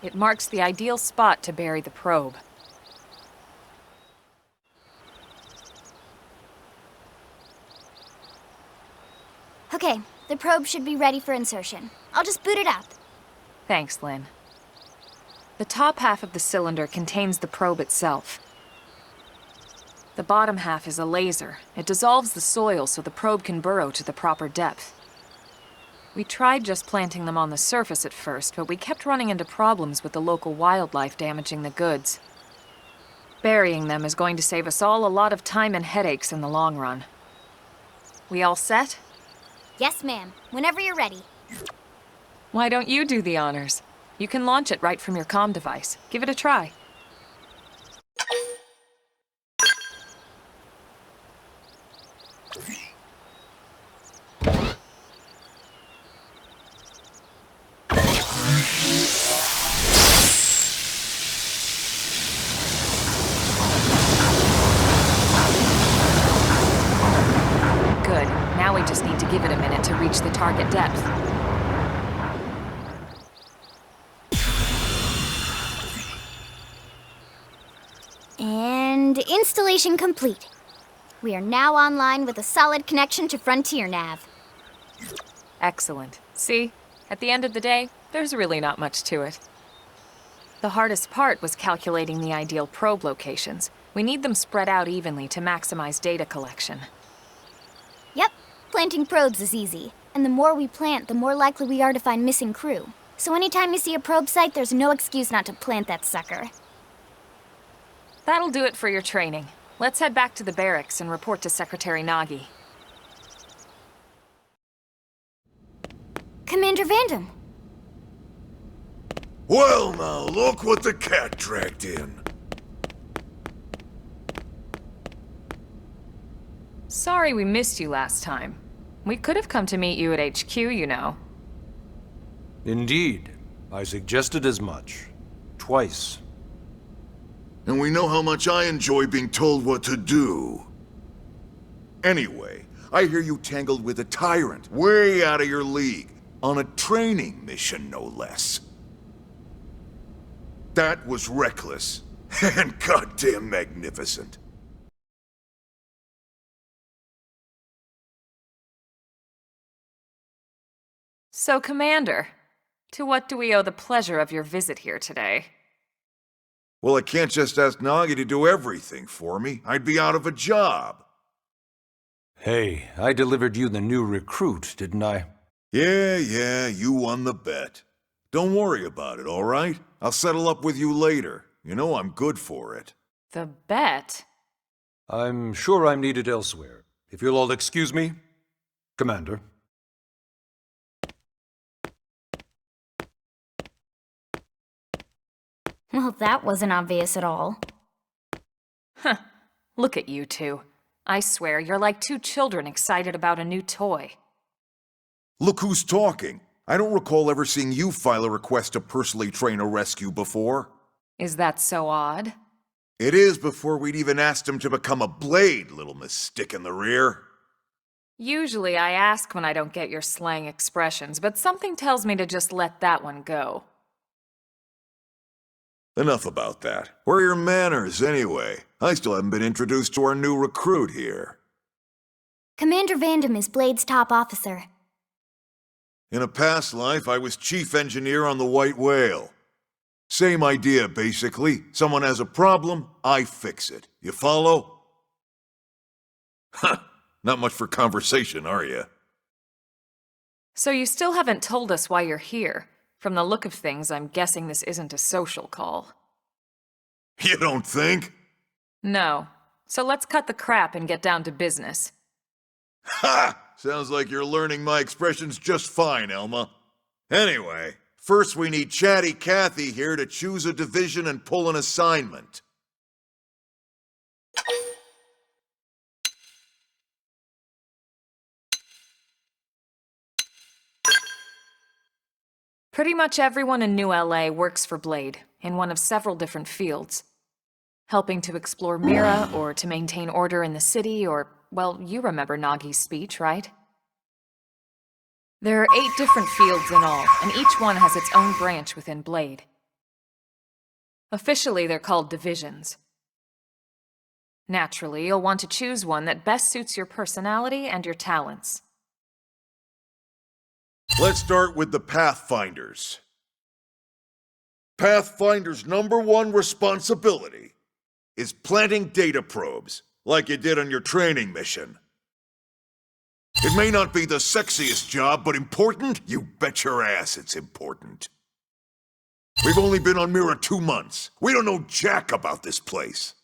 It marks the ideal spot to bury the probe. Okay, the probe should be ready for insertion. I'll just boot it up. Thanks, Lien. The top half of the cylinder contains the probe itself. The bottom half is a laser. It dissolves the soil so the probe can burrow to the proper depth. We tried just planting them on the surface at first, but we kept running into problems with the local wildlife damaging the goods. Burying them is going to save us all a lot of time and headaches in the long run. We all set? Yes, ma'am. Whenever you're ready. Why don't you do the honors? You can launch it right from your comm device. Give it a try. Good. Now we just need to give it a minute to reach the target depth. And installation complete. We are now online with a solid connection to Frontier Nav. Excellent. See? At the end of the day, there's really not much to it. The hardest part was calculating the ideal probe locations. We need them spread out evenly to maximize data collection. Yep, planting probes is easy. And the more we plant, the more likely we are to find missing crew. So anytime you see a probe site, there's no excuse not to plant that sucker. That'll do it for your training. Let's head back to the barracks and report to Secretary Nagi. Commander Vandam. Well, now, look what the cat dragged in. Sorry we missed you last time. We could have come to meet you at HQ, you know. Indeed. I suggested as much. Twice. And we know how much I enjoy being told what to do. Anyway, I hear you tangled with a tyrant, way out of your league, on a training mission, no less. That was reckless, and goddamn magnificent. So, Commander, to what do we owe the pleasure of your visit here today? Well, I can't just ask Nagi to do everything for me. I'd be out of a job. Hey, I delivered you the new recruit, didn't I? Yeah, you won the bet. Don't worry about it, all right? I'll settle up with you later. You know I'm good for it. The bet? I'm sure I'm needed elsewhere. If you'll all excuse me, Commander. Well, that wasn't obvious at all. Huh. Look at you two. I swear, you're like two children excited about a new toy. Look who's talking. I don't recall ever seeing you file a request to personally train a rescue before. Is that so odd? It is before we'd even asked him to become a blade, little Miss Stick in the Rear. Usually I ask when I don't get your slang expressions, but something tells me to just let that one go. Enough about that. Where are your manners, anyway? I still haven't been introduced to our new recruit here. Commander Vandam is Blade's top officer. In a past life, I was chief engineer on the White Whale. Same idea, basically. Someone has a problem, I fix it. You follow? Huh. Not much for conversation, are you? So you still haven't told us why you're here. From the look of things, I'm guessing this isn't a social call. You don't think? No. So let's cut the crap and get down to business. Ha! Sounds like you're learning my expressions just fine, Elma. Anyway, first we need Chatty Cathy here to choose a division and pull an assignment. Pretty much everyone in New LA works for Blade, in one of several different fields. Helping to explore Mira, or to maintain order in the city, or, well, you remember Nagi's speech, right? There are 8 different fields in all, and each one has its own branch within Blade. Officially, they're called divisions. Naturally, you'll want to choose one that best suits your personality and your talents. Let's start with the Pathfinders. Pathfinder's #1 responsibility is planting data probes, like you did on your training mission. It may not be the sexiest job, but important? You bet your ass it's important. We've only been on Mira 2 months. We don't know jack about this place.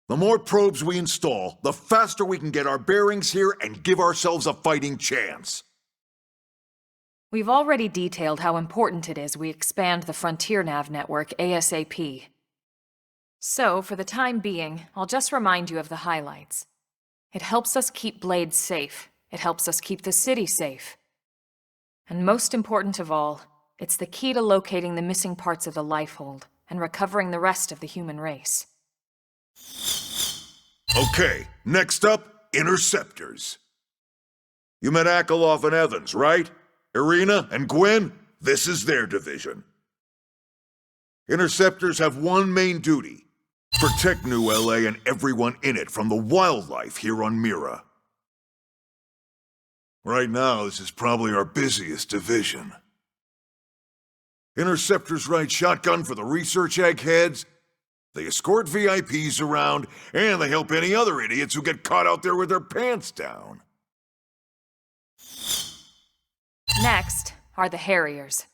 The more probes we install, the faster we can get our bearings here and give ourselves a fighting chance. We've already detailed how important it is we expand the Frontier Nav network ASAP. So, for the time being, I'll just remind you of the highlights. It helps us keep Blade safe. It helps us keep the city safe. And most important of all, it's the key to locating the missing parts of the Lifehold and recovering the rest of the human race. Okay, next up, Interceptors. You met Akalov and Evans, right? Irina and Gwen, this is their division. Interceptors have one main duty: protect New LA and everyone in it from the wildlife here on Mira. Right now, this is probably our busiest division. Interceptors ride shotgun for the research eggheads, they escort VIPs around, and they help any other idiots who get caught out there with their pants down. Next are the Harriers.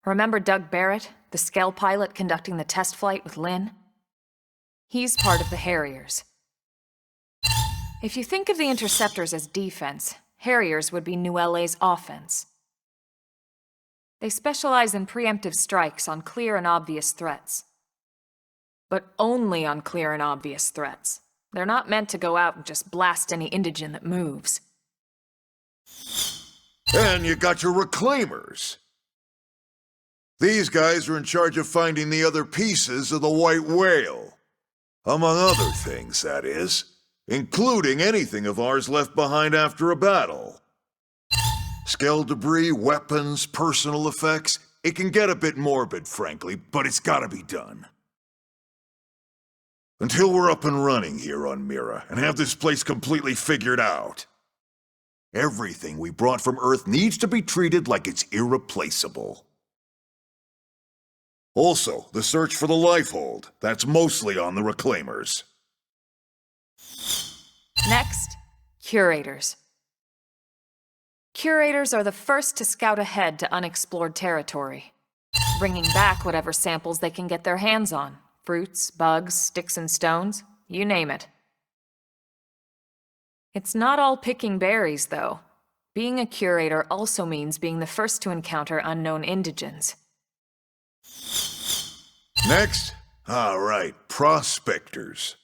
Remember Doug Barrett, the Skell pilot conducting the test flight with Lien? He's part of the Harriers. If you think of the Interceptors as defense, Harriers would be New LA's offense. They specialize in preemptive strikes on clear and obvious threats. But only on clear and obvious threats. They're not meant to go out and just blast any indigene that moves. And you got your Reclaimers. These guys are in charge of finding the other pieces of the White Whale. Among other things, that is. Including anything of ours left behind after a battle. Skell debris, weapons, personal effects. It can get a bit morbid, frankly, but it's gotta be done. Until we're up and running here on Mira, and have this place completely figured out. Everything we brought from Earth needs to be treated like it's irreplaceable. Also, the search for the Lifehold. That's mostly on the Reclaimers. Next, Curators. Curators are the first to scout ahead to unexplored territory, bringing back whatever samples they can get their hands on. Fruits, bugs, sticks and stones, you name it. It's not all picking berries, though. Being a curator also means being the first to encounter unknown indigens. Next? All right, prospectors.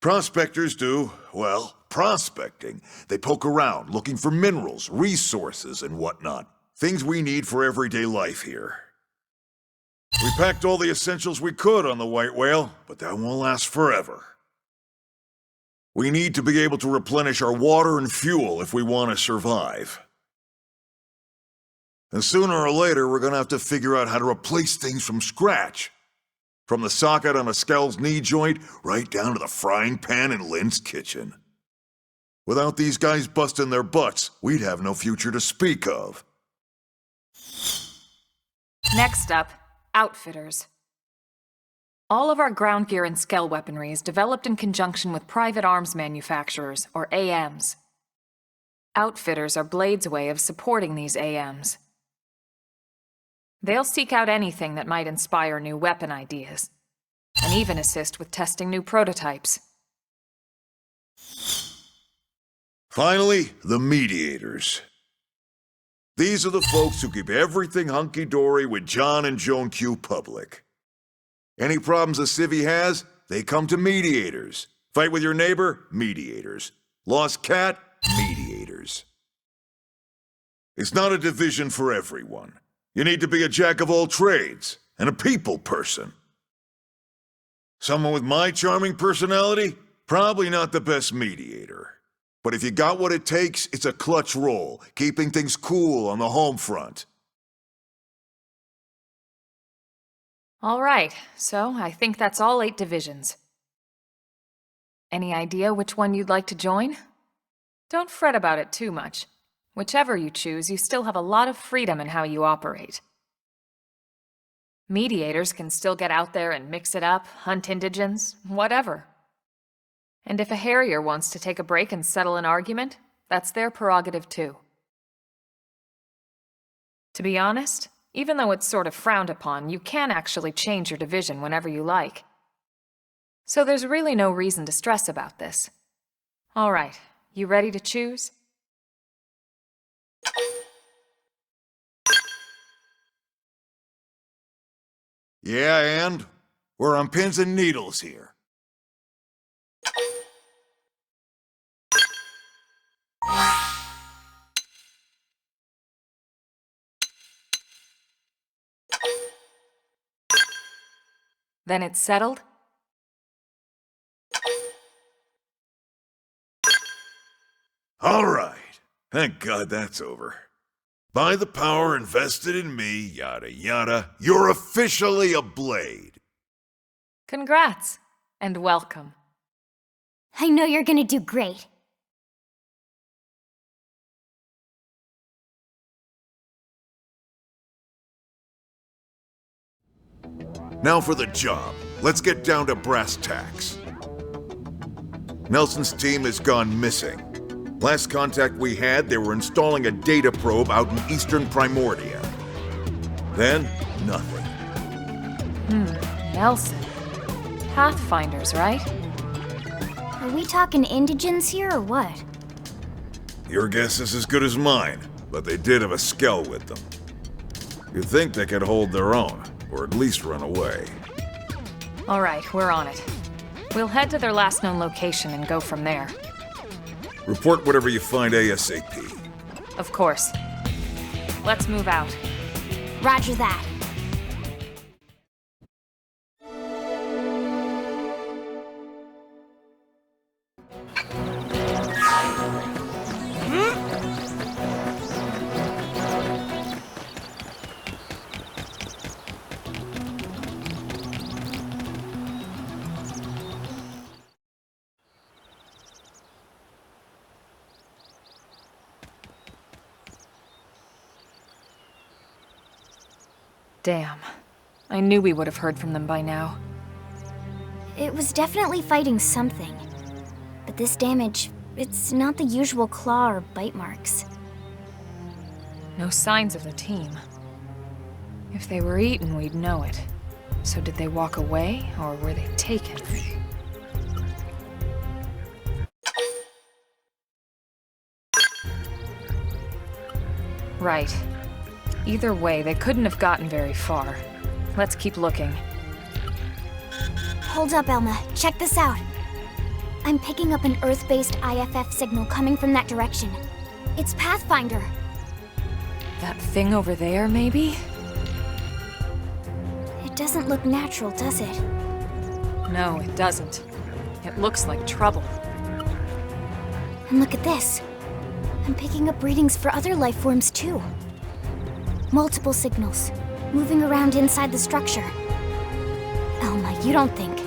Prospectors do, well, prospecting. They poke around, looking for minerals, resources, and whatnot. Things we need for everyday life here. We packed all the essentials we could on the White Whale, but that won't last forever. We need to be able to replenish our water and fuel if we want to survive. And sooner or later, we're gonna have to figure out how to replace things from scratch. From the socket on a Skell's knee joint, right down to the frying pan in Lien's kitchen. Without these guys busting their butts, we'd have no future to speak of. Next up, outfitters. All of our ground gear and Skell weaponry is developed in conjunction with private arms manufacturers, or AMs. Outfitters are Blade's way of supporting these AMs. They'll seek out anything that might inspire new weapon ideas, and even assist with testing new prototypes. Finally, the mediators. These are the folks who keep everything hunky-dory with John and Joan Q public. Any problems a civvy has, they come to mediators. Fight with your neighbor? Mediators. Lost cat? Mediators. It's not a division for everyone. You need to be a jack of all trades, and a people person. Someone with my charming personality? Probably not the best mediator. But if you got what it takes, it's a clutch role, keeping things cool on the home front. All right, so I think that's all 8 divisions. Any idea which one you'd like to join? Don't fret about it too much. Whichever you choose, you still have a lot of freedom in how you operate. Mediators can still get out there and mix it up, hunt indigens, whatever. And if a Harrier wants to take a break and settle an argument, that's their prerogative too. To be honest, even though it's sort of frowned upon, you can actually change your division whenever you like. So there's really no reason to stress about this. All right, you ready to choose? Yeah, and? We're on pins and needles here. Then it's settled? All right. Thank God that's over. By the power invested in me, yada yada, you're officially a Blade. Congrats, and welcome. I know you're gonna do great. Now for the job. Let's get down to brass tacks. Nelson's team has gone missing. Last contact we had, they were installing a data probe out in eastern Primordia. Then, nothing. Nelson. Pathfinders, right? Are we talking indigens here or what? Your guess is as good as mine, but they did have a Skell with them. You'd think they could hold their own, or at least run away. All right, we're on it. We'll head to their last known location and go from there. Report whatever you find ASAP. Of course. Let's move out. Roger that. Damn. I knew we would have heard from them by now. It was definitely fighting something. But this damage, it's not the usual claw or bite marks. No signs of the team. If they were eaten, we'd know it. So did they walk away, or were they taken? Right. Either way, they couldn't have gotten very far. Let's keep looking. Hold up, Elma. Check this out. I'm picking up an Earth-based IFF signal coming from that direction. It's Pathfinder. That thing over there, maybe? It doesn't look natural, does it? No, it doesn't. It looks like trouble. And look at this. I'm picking up readings for other life forms, too. Multiple signals, moving around inside the structure. Elma, you don't think...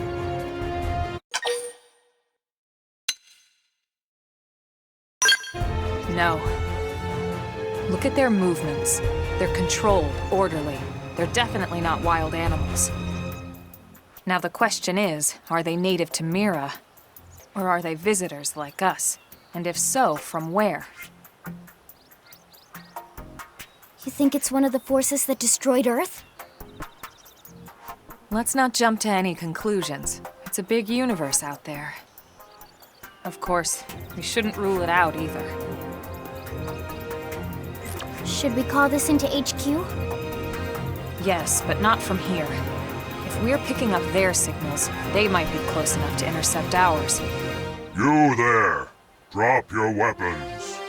No. Look at their movements. They're controlled, orderly. They're definitely not wild animals. Now the question is, are they native to Mira? Or are they visitors like us? And if so, from where? You think it's one of the forces that destroyed Earth? Let's not jump to any conclusions. It's a big universe out there. Of course, we shouldn't rule it out either. Should we call this into HQ? Yes, but not from here. If we're picking up their signals, they might be close enough to intercept ours. You there! Drop your weapons.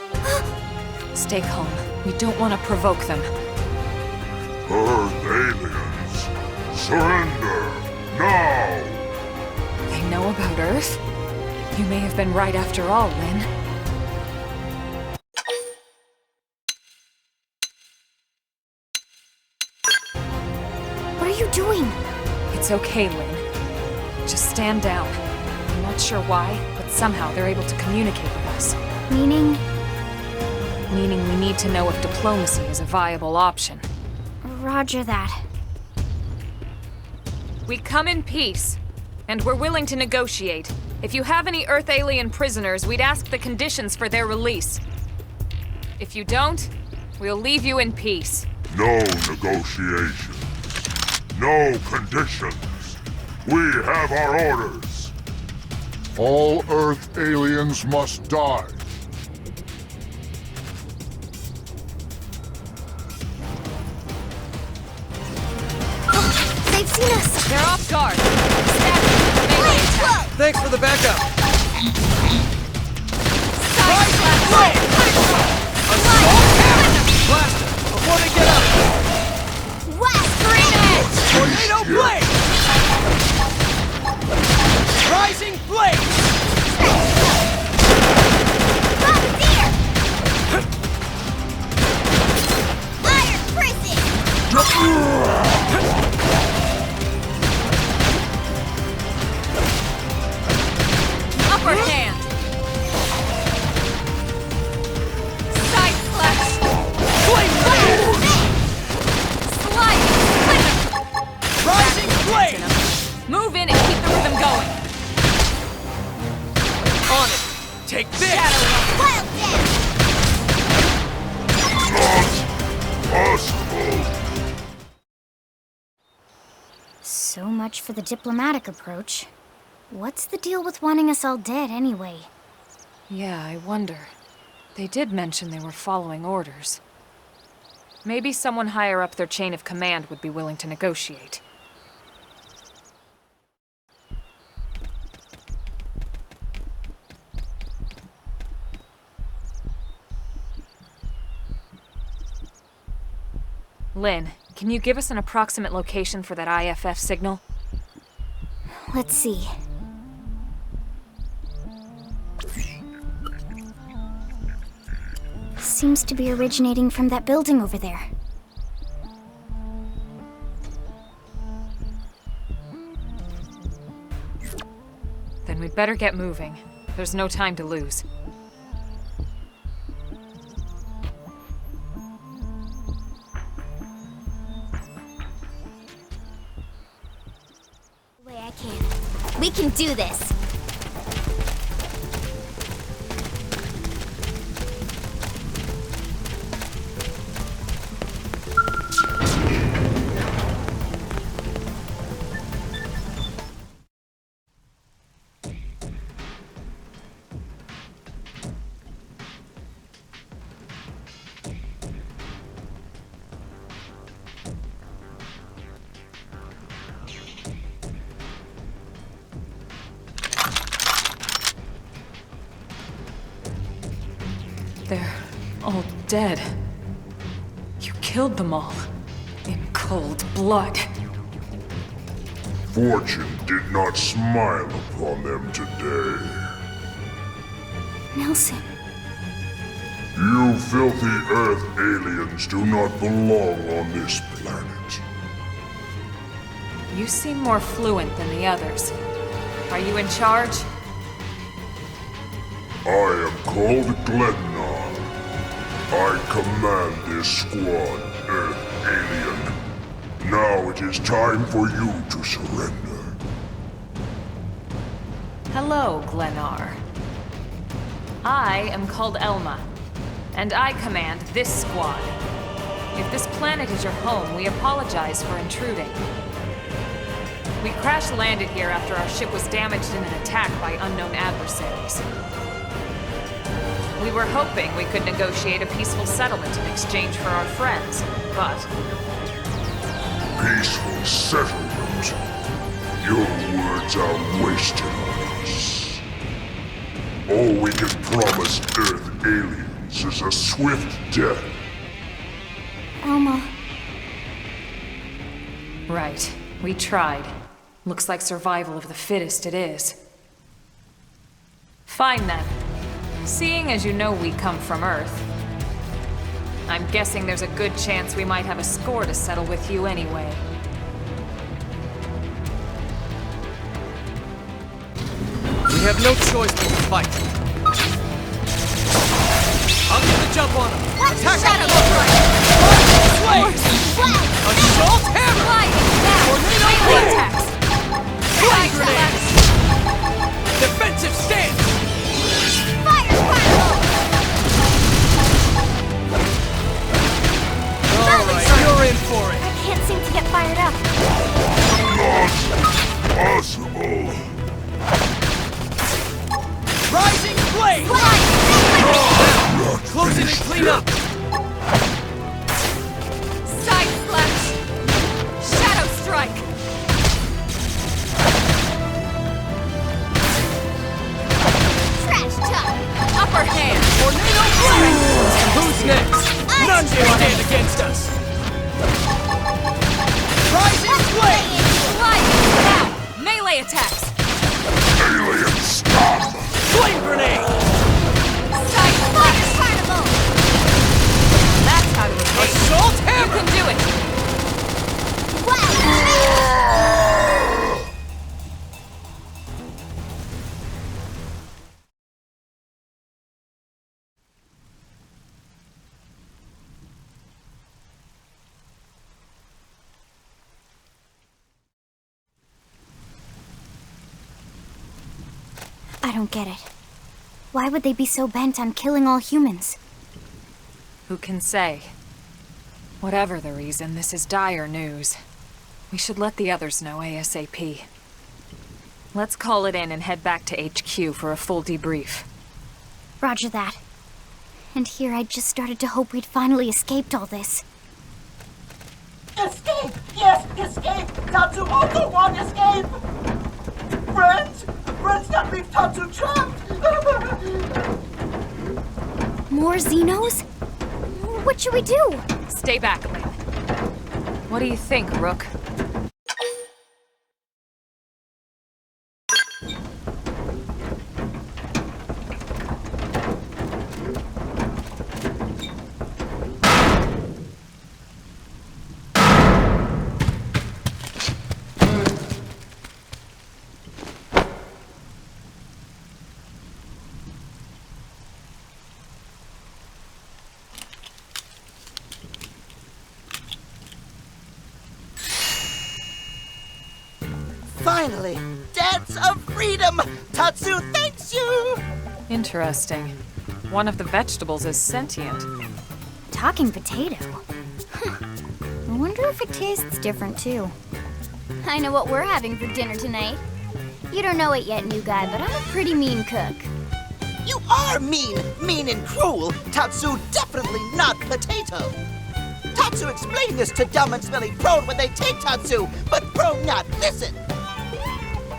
Stay calm. We don't want to provoke them. Earth aliens, surrender now! They know about Earth? You may have been right after all, Lien. What are you doing? It's okay, Lien. Just stand down. I'm not sure why, but somehow they're able to communicate with us. Meaning? Meaning we need to know if diplomacy is a viable option. Roger that. We come in peace, and we're willing to negotiate. If you have any Earth alien prisoners, we'd ask the conditions for their release. If you don't, we'll leave you in peace. No negotiations. No conditions. We have our orders. All Earth aliens must die. They've seen us! They're off guard. Melee attack. Thanks for the backup. Side slash. Blast them before they get up. Tornado blade. Rising blade. Iron prison! Upper hand. Side slash. Slide. Rising blade. Move in and keep the rhythm going. On it. Take this. Wild death! Possible. So much for the diplomatic approach. What's the deal with wanting us all dead, anyway? Yeah, I wonder. They did mention they were following orders. Maybe someone higher up their chain of command would be willing to negotiate. Lien, can you give us an approximate location for that IFF signal? Let's see. Seems to be originating from that building over there. Then we'd better get moving. There's no time to lose. The way I can. We can do this! They're all dead. You killed them all. In cold blood. Fortune did not smile upon them today. Nelson. You filthy Earth aliens do not belong on this planet. You seem more fluent than the others. Are you in charge? I am called Glennar. I command this squad, Earth alien. Now it is time for you to surrender. Hello, Glennar. I am called Elma, and I command this squad. If this planet is your home, we apologize for intruding. We crash-landed here after our ship was damaged in an attack by unknown adversaries. We were hoping we could negotiate a peaceful settlement in exchange for our friends, but... Peaceful settlement? Your words are wasted on us. All we can promise Earth aliens is a swift death. Elma. Right. We tried. Looks like survival of the fittest it is. Fine then. Seeing as you know we come from Earth, I'm guessing there's a good chance we might have a score to settle with you anyway. We have no choice but to fight. I'll get the jump on him. Attack him! Assault hammer! Tornado blade! Flame grenade! Defensive stance! Alright, you're in for it! I can't seem to get fired up. Not possible. Rising blade! Close it and clean up! Side slash! Shadow strike! Trash talk. Upper hand! Tornado blade! Who's next? None dare stand against us! Rising blade! Slide! Now! Melee attacks! Alien, stop! Flame grenade! Side slash! Carnival! That's how to escape. Assault hammer! You can do it! I don't get it. Why would they be so bent on killing all humans? Who can say? Whatever the reason, this is dire news. We should let the others know ASAP. Let's call it in and head back to HQ for a full debrief. Roger that. And here I just started to hope we'd finally escaped all this. Escape! Yes, escape! Tatsu also want escape! Friends? Friends that leave Tatsu trapped! More Xenos? What should we do? Stay back, Lien. What do you think, Rook? Finally! Dance of freedom! Tatsu thanks you! Interesting. One of the vegetables is sentient. Talking potato? I wonder if it tastes different too. I know what we're having for dinner tonight. You don't know it yet, new guy, but I'm a pretty mean cook. You are mean! Mean and cruel! Tatsu definitely not potato! Tatsu explained this to dumb and smelly Prone when they take Tatsu, but Prone not listen!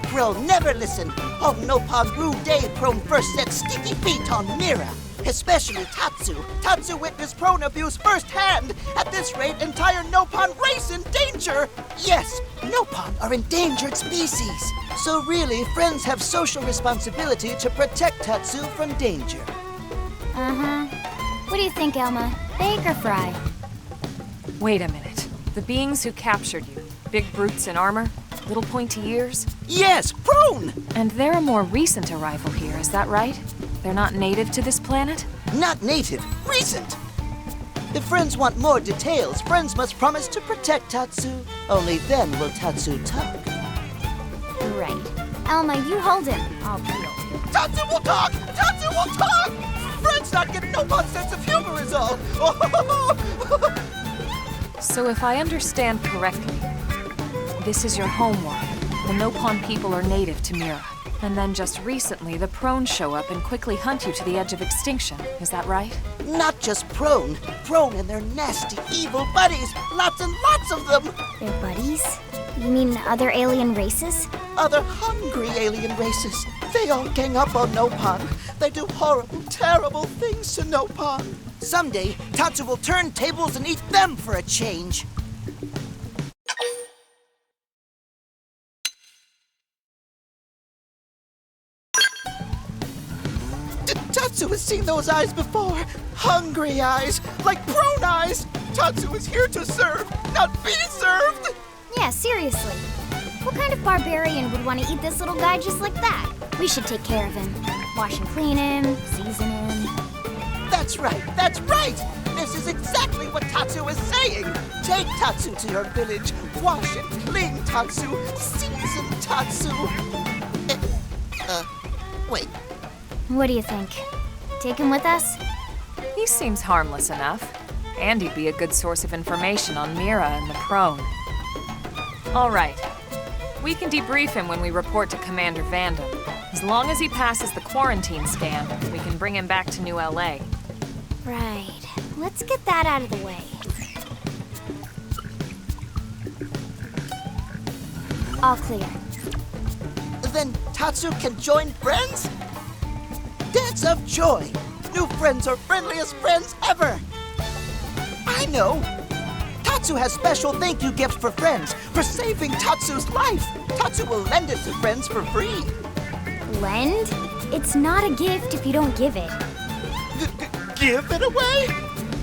Prone never listen. On Nopal's rude day, Prone first set sticky feet on Mira. Especially Tatsu. Tatsu witnessed prone abuse firsthand. At this rate, entire Nopon race in danger. Yes, Nopon are endangered species. So really, friends have social responsibility to protect Tatsu from danger. Uh-huh. What do you think, Elma? Bake or fry? Wait a minute. The beings who captured you, big brutes in armor, little pointy ears? Yes, prone! And they're a more recent arrival here, is that right? They're not native to this planet? Not native, recent. If friends want more details, friends must promise to protect Tatsu. Only then will Tatsu talk. Right. Elma, you hold him. I'll peel. Tatsu will talk! Tatsu will talk! Friends not getting Nopon's sense of humor is all. So if I understand correctly, this is your homeworld. The Nopon people are native to Mira. And then just recently, the Prone show up and quickly hunt you to the edge of extinction. Is that right? Not just Prone. Prone and their nasty, evil buddies. Lots and lots of them. Their buddies? You mean other alien races? Other hungry alien races. They all gang up on Nopon. They do horrible, terrible things to Nopon. Someday, Tatsu will turn tables and eat them for a change. Tatsu has seen those eyes before. Hungry eyes, like prone eyes. Tatsu is here to serve, not be served. Yeah, seriously. What kind of barbarian would want to eat this little guy just like that? We should take care of him. Wash and clean him, season him. That's right, that's right! This is exactly what Tatsu is saying! Take Tatsu to your village, wash and clean Tatsu, season Tatsu. Wait. What do you think? Take him with us? He seems harmless enough. And he'd be a good source of information on Mira and the Prone. All right. We can debrief him when we report to Commander Vandam. As long as he passes the quarantine scan, we can bring him back to New LA. Right. Let's get that out of the way. All clear. Then Tatsu can join friends? Dance of joy! New friends are friendliest friends ever! I know! Tatsu has special thank you gift for friends for saving Tatsu's life! Tatsu will lend it to friends for free! Lend? It's not a gift if you don't give it. Give it away?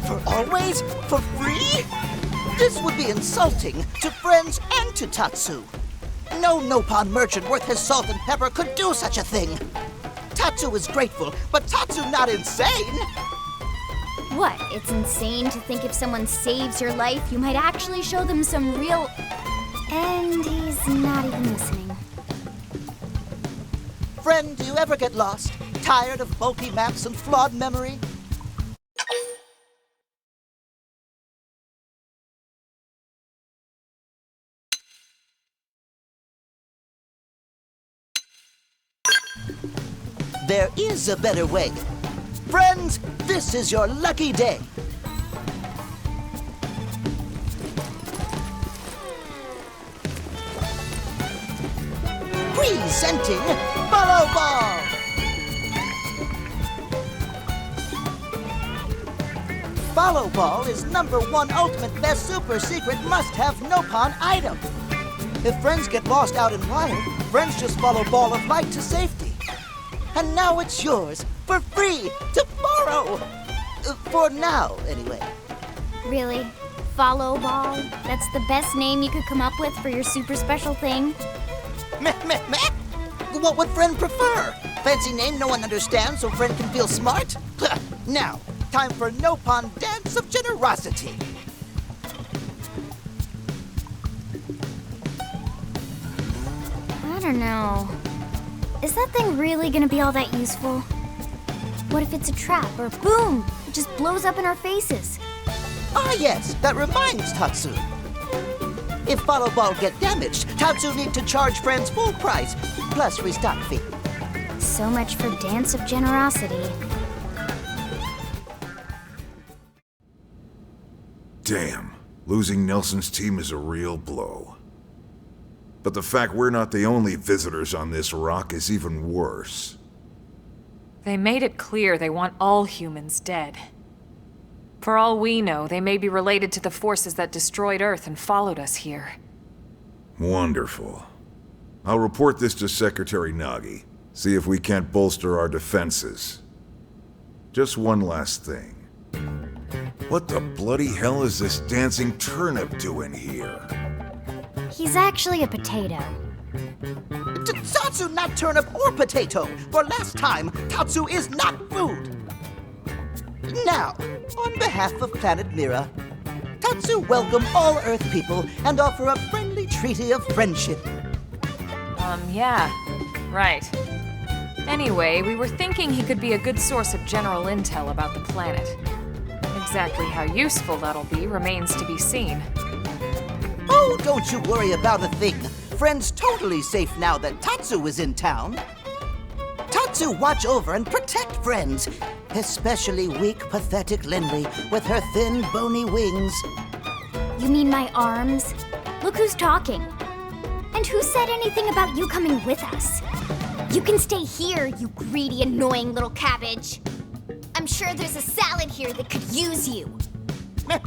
For always? For free? This would be insulting to friends and to Tatsu. No Nopon merchant worth his salt and pepper could do such a thing. Tatsu is grateful, but Tatsu not insane. What? It's insane to think if someone saves your life, you might actually show them some real... And he's not even listening. Friend, do you ever get lost? Tired of bulky maps and flawed memory? There is a better way. Friends, this is your lucky day. Presenting Follow Ball! Follow Ball is #1 ultimate best super secret must-have Nopon item. If friends get lost out in wild, friends just follow Ball of Light to safety. And now it's yours, for free, to borrow! For now, anyway. Really? Follow Ball? That's the best name you could come up with for your super special thing? Meh, meh, meh! What would friend prefer? Fancy name no one understands so friend can feel smart? Now, time for Nopon Dance of Generosity. I don't know. Is that thing really gonna be all that useful? What if it's a trap, or boom, it just blows up in our faces? Ah yes, that reminds Tatsu. If Follow Ball get damaged, Tatsu need to charge friends full price, plus restock fee. So much for Dance of Generosity. Damn, losing Nelson's team is a real blow. But the fact we're not the only visitors on this rock is even worse. They made it clear they want all humans dead. For all we know, they may be related to the forces that destroyed Earth and followed us here. Wonderful. I'll report this to Secretary Nagi. See if we can't bolster our defenses. Just one last thing. What the bloody hell is this dancing turnip doing here? He's actually a potato. Tatsu, not turnip or potato. For last time, Tatsu is not food. Now, on behalf of Planet Mira, Tatsu welcome all Earth people and offer a friendly treaty of friendship. Yeah. Right. Anyway, we were thinking he could be a good source of general intel about the planet. Exactly how useful that'll be remains to be seen. Oh, don't you worry about a thing. Friend's totally safe now that Tatsu is in town. Tatsu watch over and protect friends, especially weak, pathetic Linley with her thin, bony wings. You mean my arms? Look who's talking. And who said anything about you coming with us? You can stay here, you greedy, annoying little cabbage. I'm sure there's a salad here that could use you. Meh?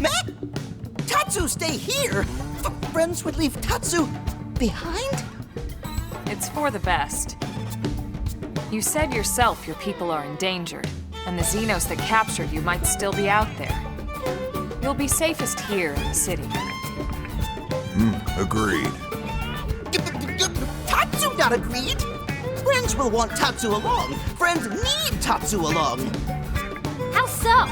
Tatsu stay here? Friends would leave Tatsu behind? It's for the best. You said yourself your people are endangered, and the Xenos that captured you might still be out there. You'll be safest here in the city. Agreed. Tatsu not agreed? Friends will want Tatsu along. Friends need Tatsu along. How so?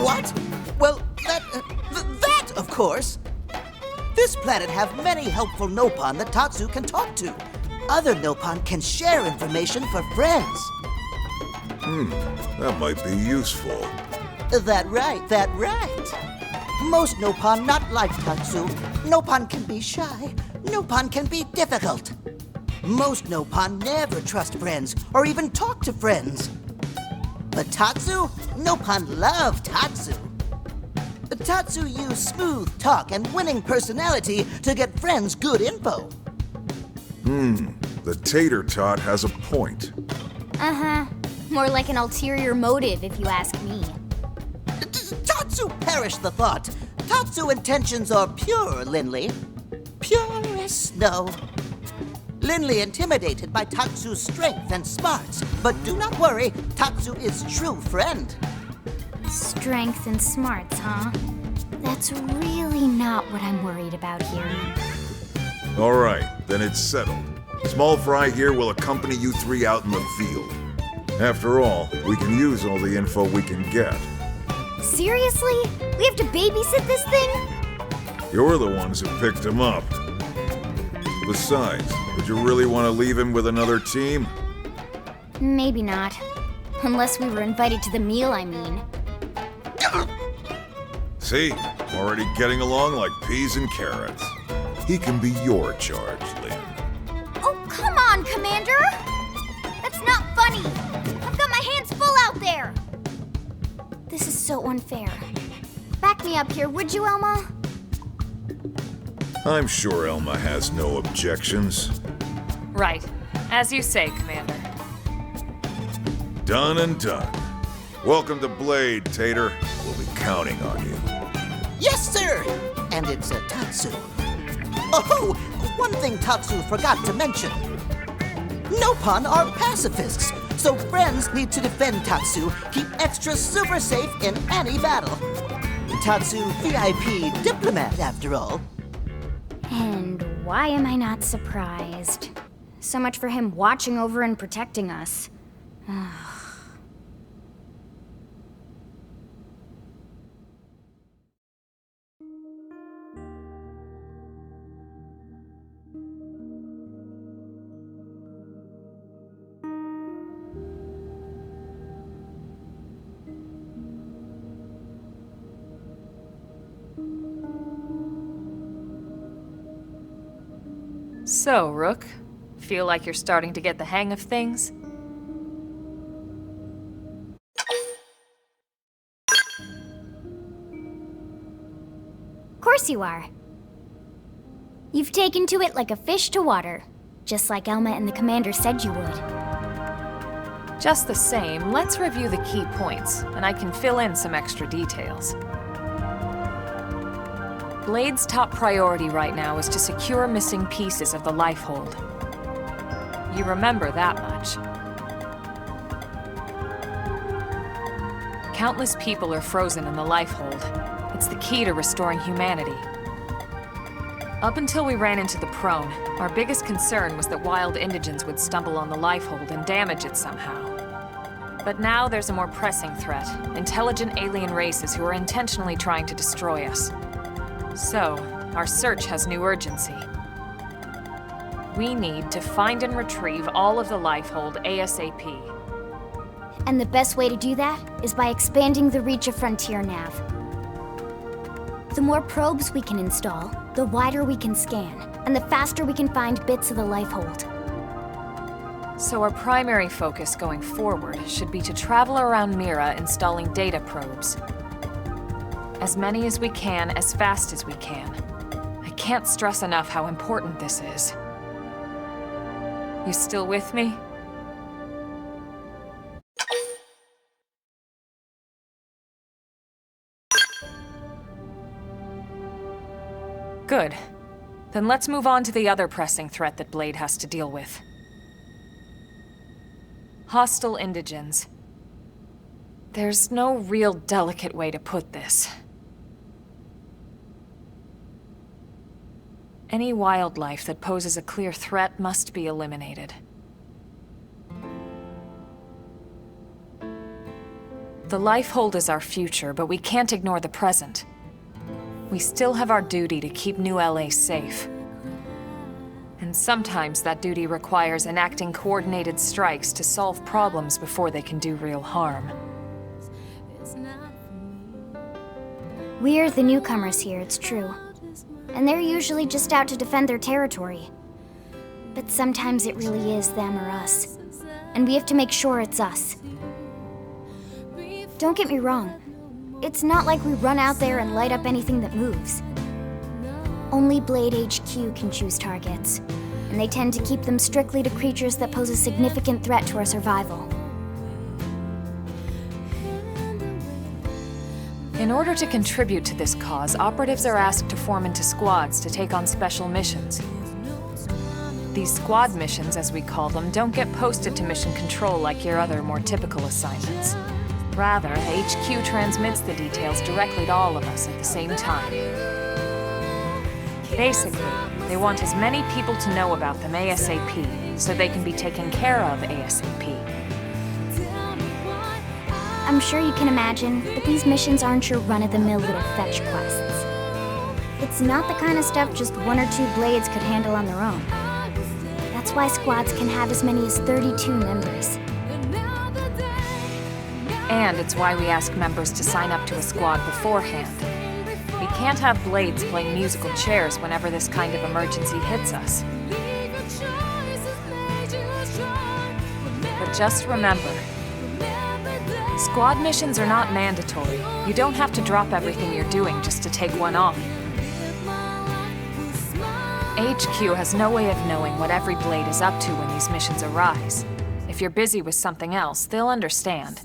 What? Well, that, of course. This planet have many helpful Nopon that Tatsu can talk to. Other Nopon can share information for friends. That might be useful. That right. Most Nopon not like Tatsu. Nopon can be shy. Nopon can be difficult. Most Nopon never trust friends or even talk to friends. But Tatsu? Nopon love Tatsu. Tatsu use smooth talk and winning personality to get friends good info. The tater tot has a point. Uh-huh. More like an ulterior motive, if you ask me. Tatsu perish the thought. Tatsu intentions are pure, Linley. Pure as snow. Linley intimidated by Tatsu's strength and smarts, but do not worry, Tatsu is true friend. Strength and smarts, huh? That's really not what I'm worried about here. All right, then it's settled. Small Fry here will accompany you three out in the field. After all, we can use all the info we can get. Seriously? We have to babysit this thing? You're the ones who picked him up. Besides, would you really want to leave him with another team? Maybe not. Unless we were invited to the meal, I mean. See? Already getting along like peas and carrots. He can be your charge, Lien. Oh, come on, Commander! That's not funny! I've got my hands full out there! This is so unfair. Back me up here, would you, Elma? I'm sure Elma has no objections. Right. As you say, Commander. Done and done. Welcome to Blade, Tater. We'll be counting on you. Yes, sir! And it's a Tatsu. Oh, one thing Tatsu forgot to mention. Nopon are pacifists, so friends need to defend Tatsu, keep extra super safe in any battle. Tatsu VIP diplomat, after all. And why am I not surprised? So much for him watching over and protecting us. So, Rook, feel like you're starting to get the hang of things? Of course you are. You've taken to it like a fish to water, just like Elma and the Commander said you would. Just the same, let's review the key points, and I can fill in some extra details. Blade's top priority right now is to secure missing pieces of the Lifehold. You remember that much. Countless people are frozen in the Lifehold. It's the key to restoring humanity. Up until we ran into the Prone, our biggest concern was that wild indigents would stumble on the Lifehold and damage it somehow. But now there's a more pressing threat, intelligent alien races who are intentionally trying to destroy us. So, our search has new urgency. We need to find and retrieve all of the Lifehold ASAP. And the best way to do that is by expanding the reach of Frontier Nav. The more probes we can install, the wider we can scan, and the faster we can find bits of the Lifehold. So our primary focus going forward should be to travel around Mira installing data probes. As many as we can, as fast as we can. I can't stress enough how important this is. You still with me? Good. Then let's move on to the other pressing threat that Blade has to deal with. Hostile indigens. There's no real delicate way to put this. Any wildlife that poses a clear threat must be eliminated. The Lifehold is our future, but we can't ignore the present. We still have our duty to keep New LA safe. And sometimes that duty requires enacting coordinated strikes to solve problems before they can do real harm. We're the newcomers here, it's true. And they're usually just out to defend their territory. But sometimes it really is them or us. And we have to make sure it's us. Don't get me wrong. It's not like we run out there and light up anything that moves. Only Blade HQ can choose targets, and they tend to keep them strictly to creatures that pose a significant threat to our survival. In order to contribute to this cause, operatives are asked to form into squads to take on special missions. These squad missions, as we call them, don't get posted to mission control like your other, more typical assignments. Rather, HQ transmits the details directly to all of us at the same time. Basically, they want as many people to know about them ASAP, so they can be taken care of ASAP. I'm sure you can imagine that these missions aren't your run-of-the-mill little fetch quests. It's not the kind of stuff just one or two Blades could handle on their own. That's why squads can have as many as 32 members. And it's why we ask members to sign up to a squad beforehand. We can't have Blades playing musical chairs whenever this kind of emergency hits us. But just remember, squad missions are not mandatory. You don't have to drop everything you're doing just to take one on. HQ has no way of knowing what every Blade is up to when these missions arise. If you're busy with something else, they'll understand.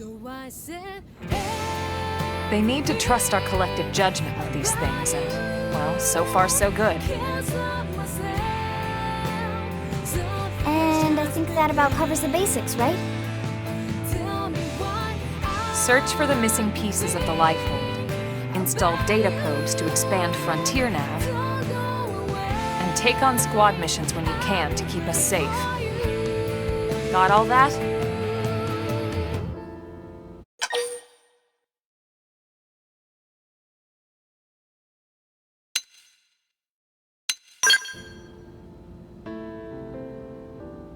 They need to trust our collective judgment with these things, and, well, so far so good. And I think that about covers the basics, right? Search for the missing pieces of the Lifehold, install data probes to expand Frontier Nav, and take on squad missions when you can to keep us safe. Got all that?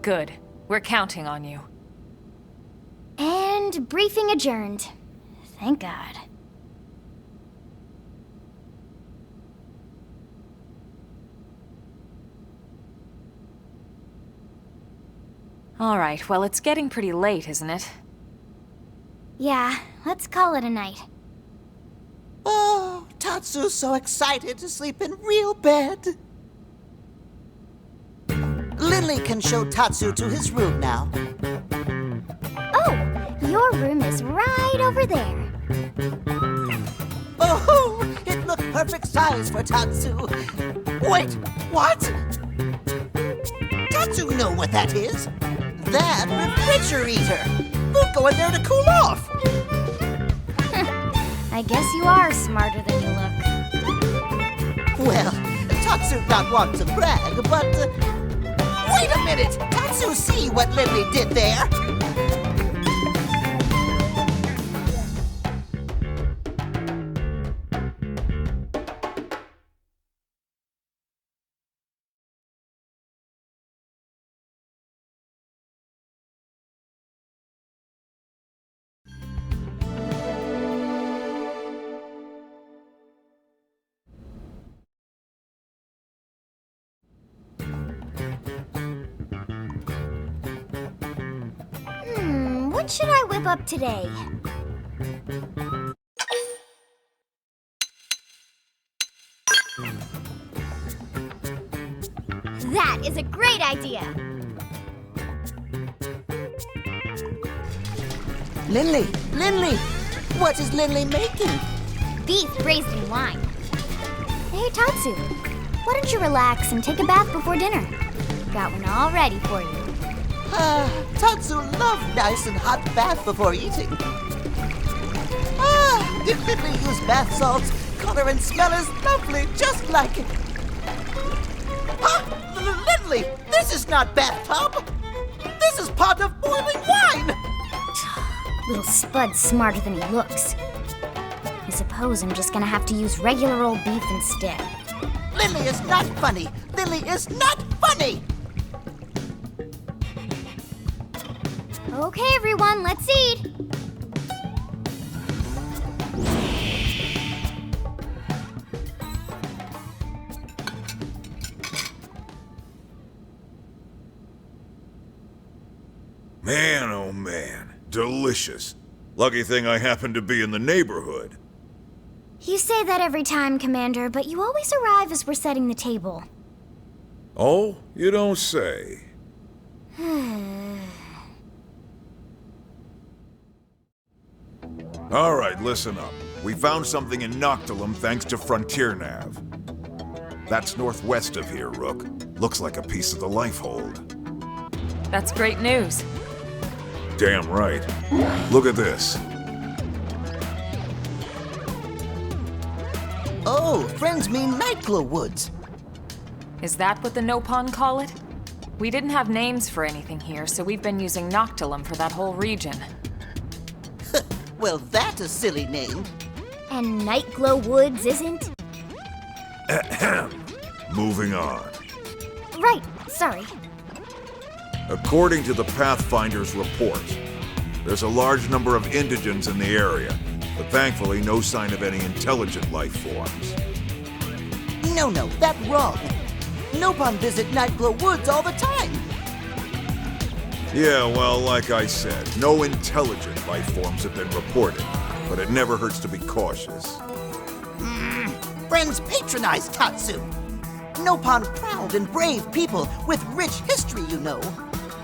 Good. We're counting on you. And briefing adjourned. Thank God. All right, well, it's getting pretty late, isn't it? Yeah, let's call it a night. Oh, Tatsu's so excited to sleep in real bed. Lily can show Tatsu to his room now. Oh, over there? Oh, it looked perfect size for Tatsu. Wait, what? Tatsu know what that is? That refrigerator. We'll go in there to cool off. I guess you are smarter than you look. Well, Tatsu not want to brag, but... wait a minute! Tatsu see what Lily did there? What should I whip up today? That is a great idea! Lily! What is Lily making? Beef braised in wine. Hey, Tatsu, why don't you relax and take a bath before dinner? Got one all ready for you. Tatsu love nice and hot bath before eating. If Lily use bath salts, color and smell is lovely, just like it. Lily, this is not bathtub. This is pot of boiling wine. Little Spud's smarter than he looks. I suppose I'm just gonna have to use regular old beef instead. Lily is not funny. Lily is not funny. Okay, everyone, let's eat. Man, oh man. Delicious. Lucky thing I happen to be in the neighborhood. You say that every time, Commander, but you always arrive as we're setting the table. Oh, you don't say. All right, listen up. We found something in Noctilum thanks to Frontier Nav. That's northwest of here, Rook. Looks like a piece of the Lifehold. That's great news. Damn right. Look at this. Oh, friends mean Nightglow Woods. Is that what the Nopon call it? We didn't have names for anything here, so we've been using Noctilum for that whole region. Well, that's a silly name. And Nightglow Woods isn't? Moving on. Right, sorry. According to the Pathfinder's report, there's a large number of indigents in the area, but thankfully no sign of any intelligent life forms. No, that's wrong. Nopon visit Nightglow Woods all the time. Yeah, well, like I said, no intelligent life forms have been reported, but it never hurts to be cautious. Friends patronize Tatsu. Nopon proud and brave people with rich history, you know.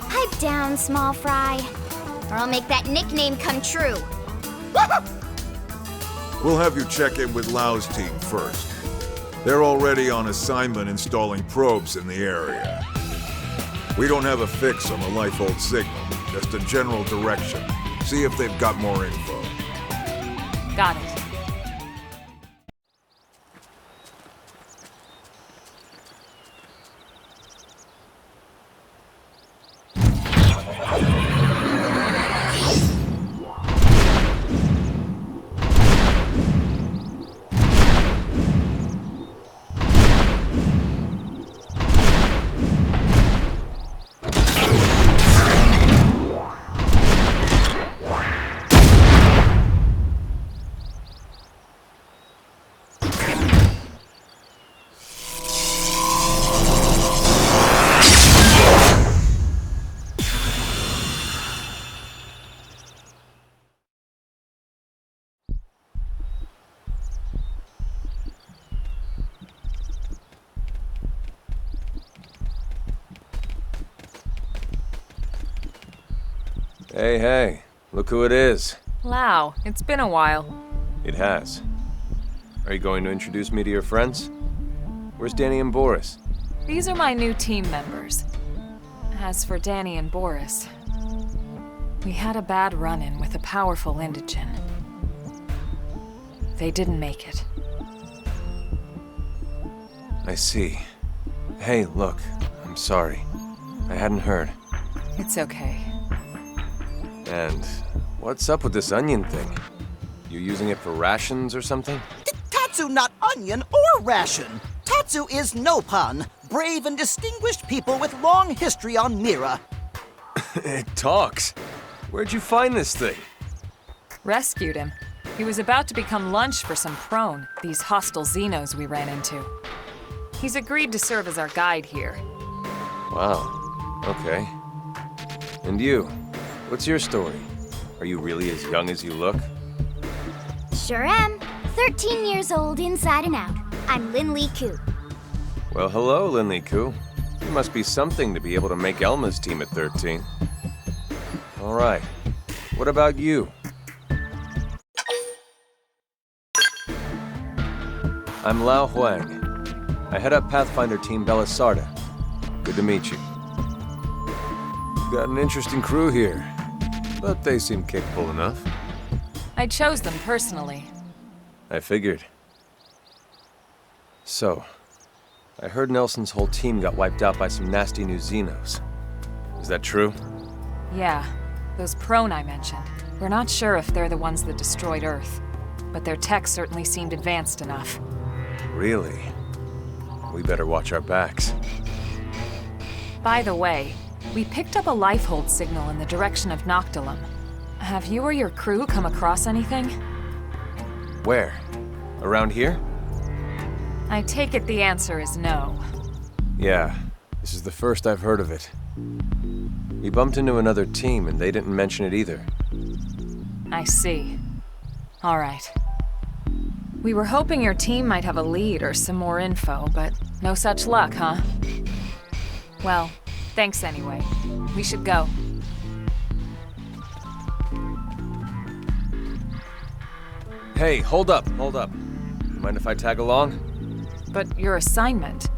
Pipe down, small fry, or I'll make that nickname come true. We'll have you check in with Lau's team first. They're already on assignment installing probes in the area. We don't have a fix on the Lifehold signal, just a general direction. See if they've got more info. Got it. Hey, look who it is. Lao, it's been a while. It has. Are you going to introduce me to your friends? Where's Danny and Boris? These are my new team members. As for Danny and Boris, we had a bad run-in with a powerful indigen. They didn't make it. I see. Hey, look, I'm sorry. I hadn't heard. It's okay. And what's up with this onion thing? You using it for rations or something? Tatsu not onion or ration. Tatsu is Nopon, brave and distinguished people with long history on Mira. It talks. Where'd you find this thing? Rescued him. He was about to become lunch for some prone, these hostile Xenos we ran into. He's agreed to serve as our guide here. Wow. Okay. And you? What's your story? Are you really as young as you look? Sure am. 13 years old, inside and out. I'm Lin Li Ku. Well, hello, Lin Li Ku. You must be something to be able to make Elma's team at 13. All right. What about you? I'm Lao Huang. I head up Pathfinder Team Belisarda. Good to meet you. Got an interesting crew here, but they seem capable enough. I chose them personally. I figured. So, I heard Nelson's whole team got wiped out by some nasty new Xenos. Is that true? Yeah, those prone I mentioned. We're not sure if they're the ones that destroyed Earth, but their tech certainly seemed advanced enough. Really? We better watch our backs. By the way, we picked up a lifehold signal in the direction of Noctilum. Have you or your crew come across anything? Where? Around here? I take it the answer is no. Yeah, this is the first I've heard of it. We bumped into another team and they didn't mention it either. I see. All right. We were hoping your team might have a lead or some more info, but no such luck, huh? Well, thanks anyway. We should go. Hey, hold up. You mind if I tag along? But your assignment?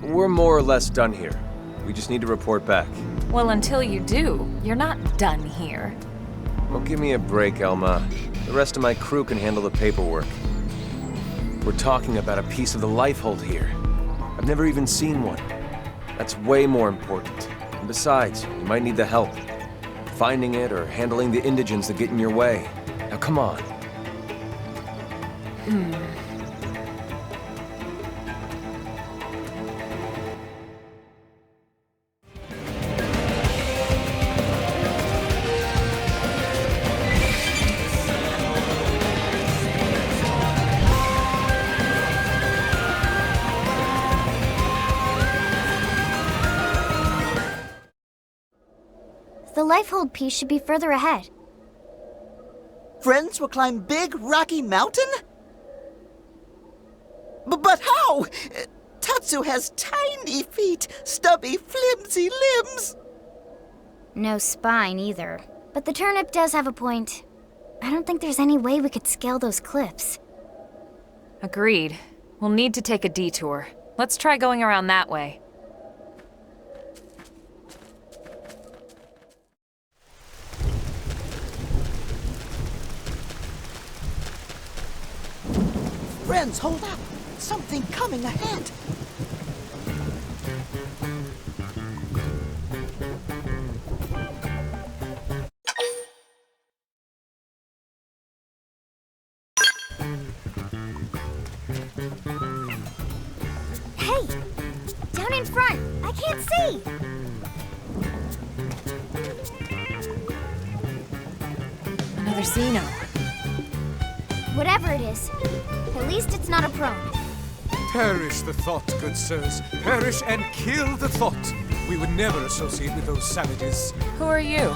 We're more or less done here. We just need to report back. Well, until you do, you're not done here. Well, give me a break, Elma. The rest of my crew can handle the paperwork. We're talking about a piece of the lifehold here. I've never even seen one. That's way more important. And besides, you might need the help. Finding it or handling the indigents that get in your way. Now, come on. The lifehold piece should be further ahead. Friends will climb Big Rocky Mountain? But how? Tatsu has tiny feet, stubby, flimsy limbs. No spine either. But the turnip does have a point. I don't think there's any way we could scale those cliffs. Agreed. We'll need to take a detour. Let's try going around that way. Friends, hold up. Something coming ahead. Hey! Down in front! I can't see! Another Xeno. Whatever it is, at least it's not a prone. Perish the thought, good sirs. Perish and kill the thought. We would never associate with those savages. Who are you?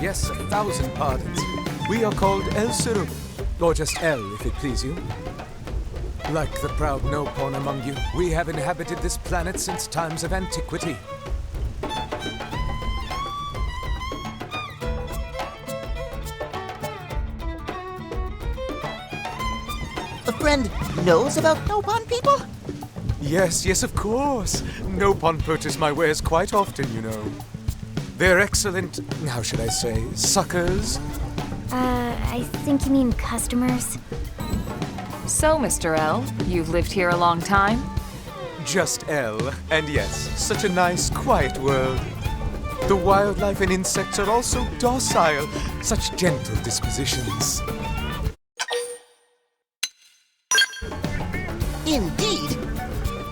Yes, 1,000 pardons. We are called El Siru, or just El, if it please you. Like the proud Nopon among you, we have inhabited this planet since times of antiquity. a friend knows about Nopon people? Yes, yes, of course. Nopon purchase my wares quite often, you know. They're excellent, how should I say, suckers? I think you mean customers. So, Mr. L, you've lived here a long time? Just L, and yes, such a nice, quiet world. The wildlife and insects are all so docile, such gentle dispositions. Indeed.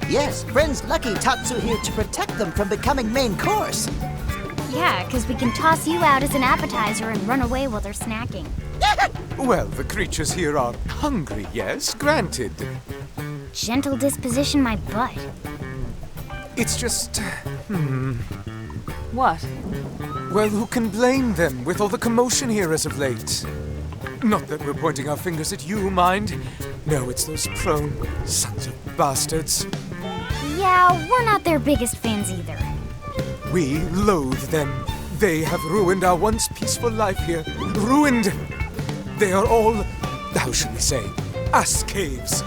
Yes, friends lucky Tatsu here to protect them from becoming main course. Yeah, because we can toss you out as an appetizer and run away while they're snacking. Well, the creatures here are hungry, yes, granted. Gentle disposition my butt. It's just... What? Well, who can blame them with all the commotion here as of late? Not that we're pointing our fingers at you, mind. No, it's those prone sons of bastards. Yeah, we're not their biggest fans either. We loathe them. They have ruined our once peaceful life here. Ruined! They are all, how should we say, ass caves.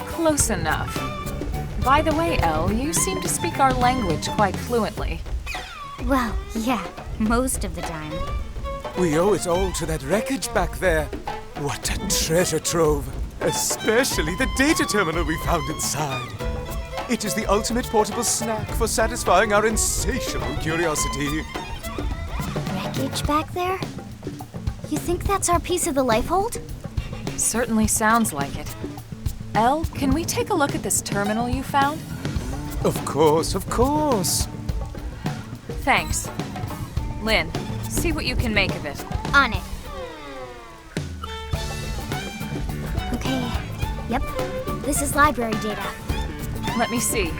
Close enough. By the way, Elle, you seem to speak our language quite fluently. Well, yeah, most of the time. We owe it all to that wreckage back there. What a treasure trove. Especially the data terminal we found inside. It is the ultimate portable snack for satisfying our insatiable curiosity. Wreckage back there? You think that's our piece of the life hold? Certainly sounds like it. Elle, can we take a look at this terminal you found? Of course, of course. Thanks. Lien, see what you can make of it. On it. Okay. Yep. This is library data. Let me see.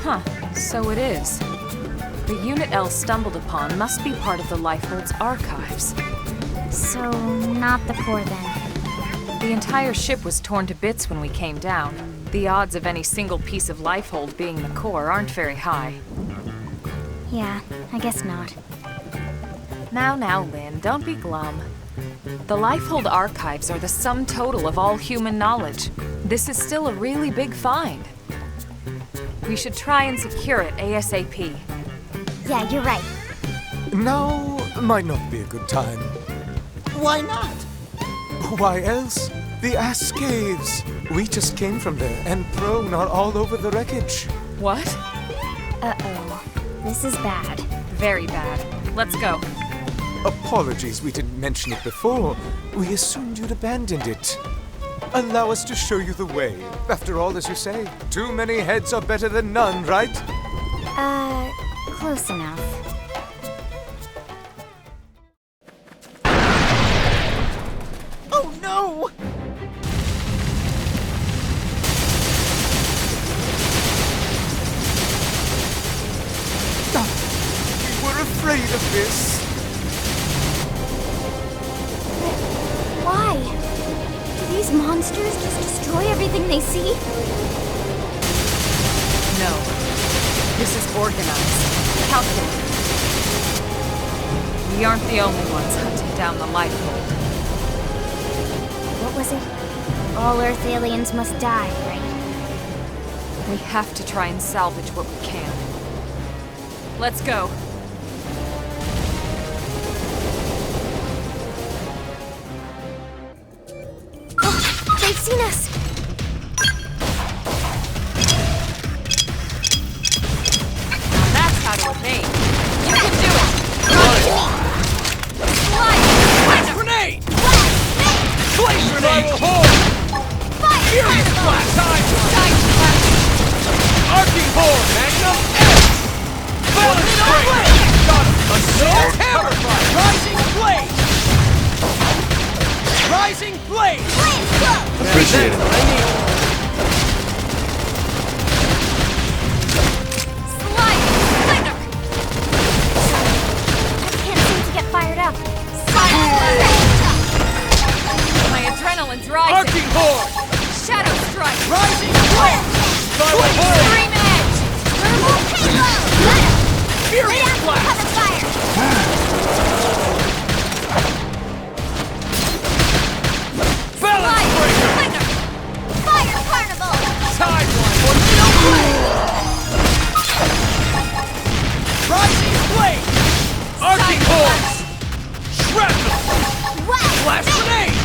Huh, so it is. The unit Elle stumbled upon must be part of the Lifehold's archives. So, not the core then. The entire ship was torn to bits when we came down. The odds of any single piece of Lifehold being the core aren't very high. Yeah, I guess not. Now, Lien, don't be glum. The Lifehold archives are the sum total of all human knowledge. This is still a really big find. We should try and secure it ASAP. Yeah, you're right. Now might not be a good time. Why not? Why else? The ass caves. We just came from there, and prone are all over the wreckage. What? Uh-oh. This is bad. Very bad. Let's go. Apologies we didn't mention it before. We assumed you'd abandoned it. Allow us to show you the way. After all, as you say, too many heads are better than none, right? Close enough. Oh no! We were afraid of this. Why? Do these monsters just destroy everything they see? No. This is organized. Calculated. We aren't the only ones hunting down the Lifehold. What was it? All Earth aliens must die, right? We have to try and salvage what we can. Let's go. Oh, they've seen us! Now that's how to evade. You can do it! Slide! Grenade! Blaze grenade! Hold! Fury splash! Side splash! Arcing bore! Magnum X! Balance break! Got him! Assault hammer! Rising blaze! Rising blaze! Appreciate it. Slide! Flinger! I can't seem to get fired up. My adrenaline's rising! Arcing bore! Shadow strike! Rising blaze! Spiral bore! Extreme edge! Thermal payload! Fury splash! Cover fire! Arcing horns! Shrapnel! Flash grenade!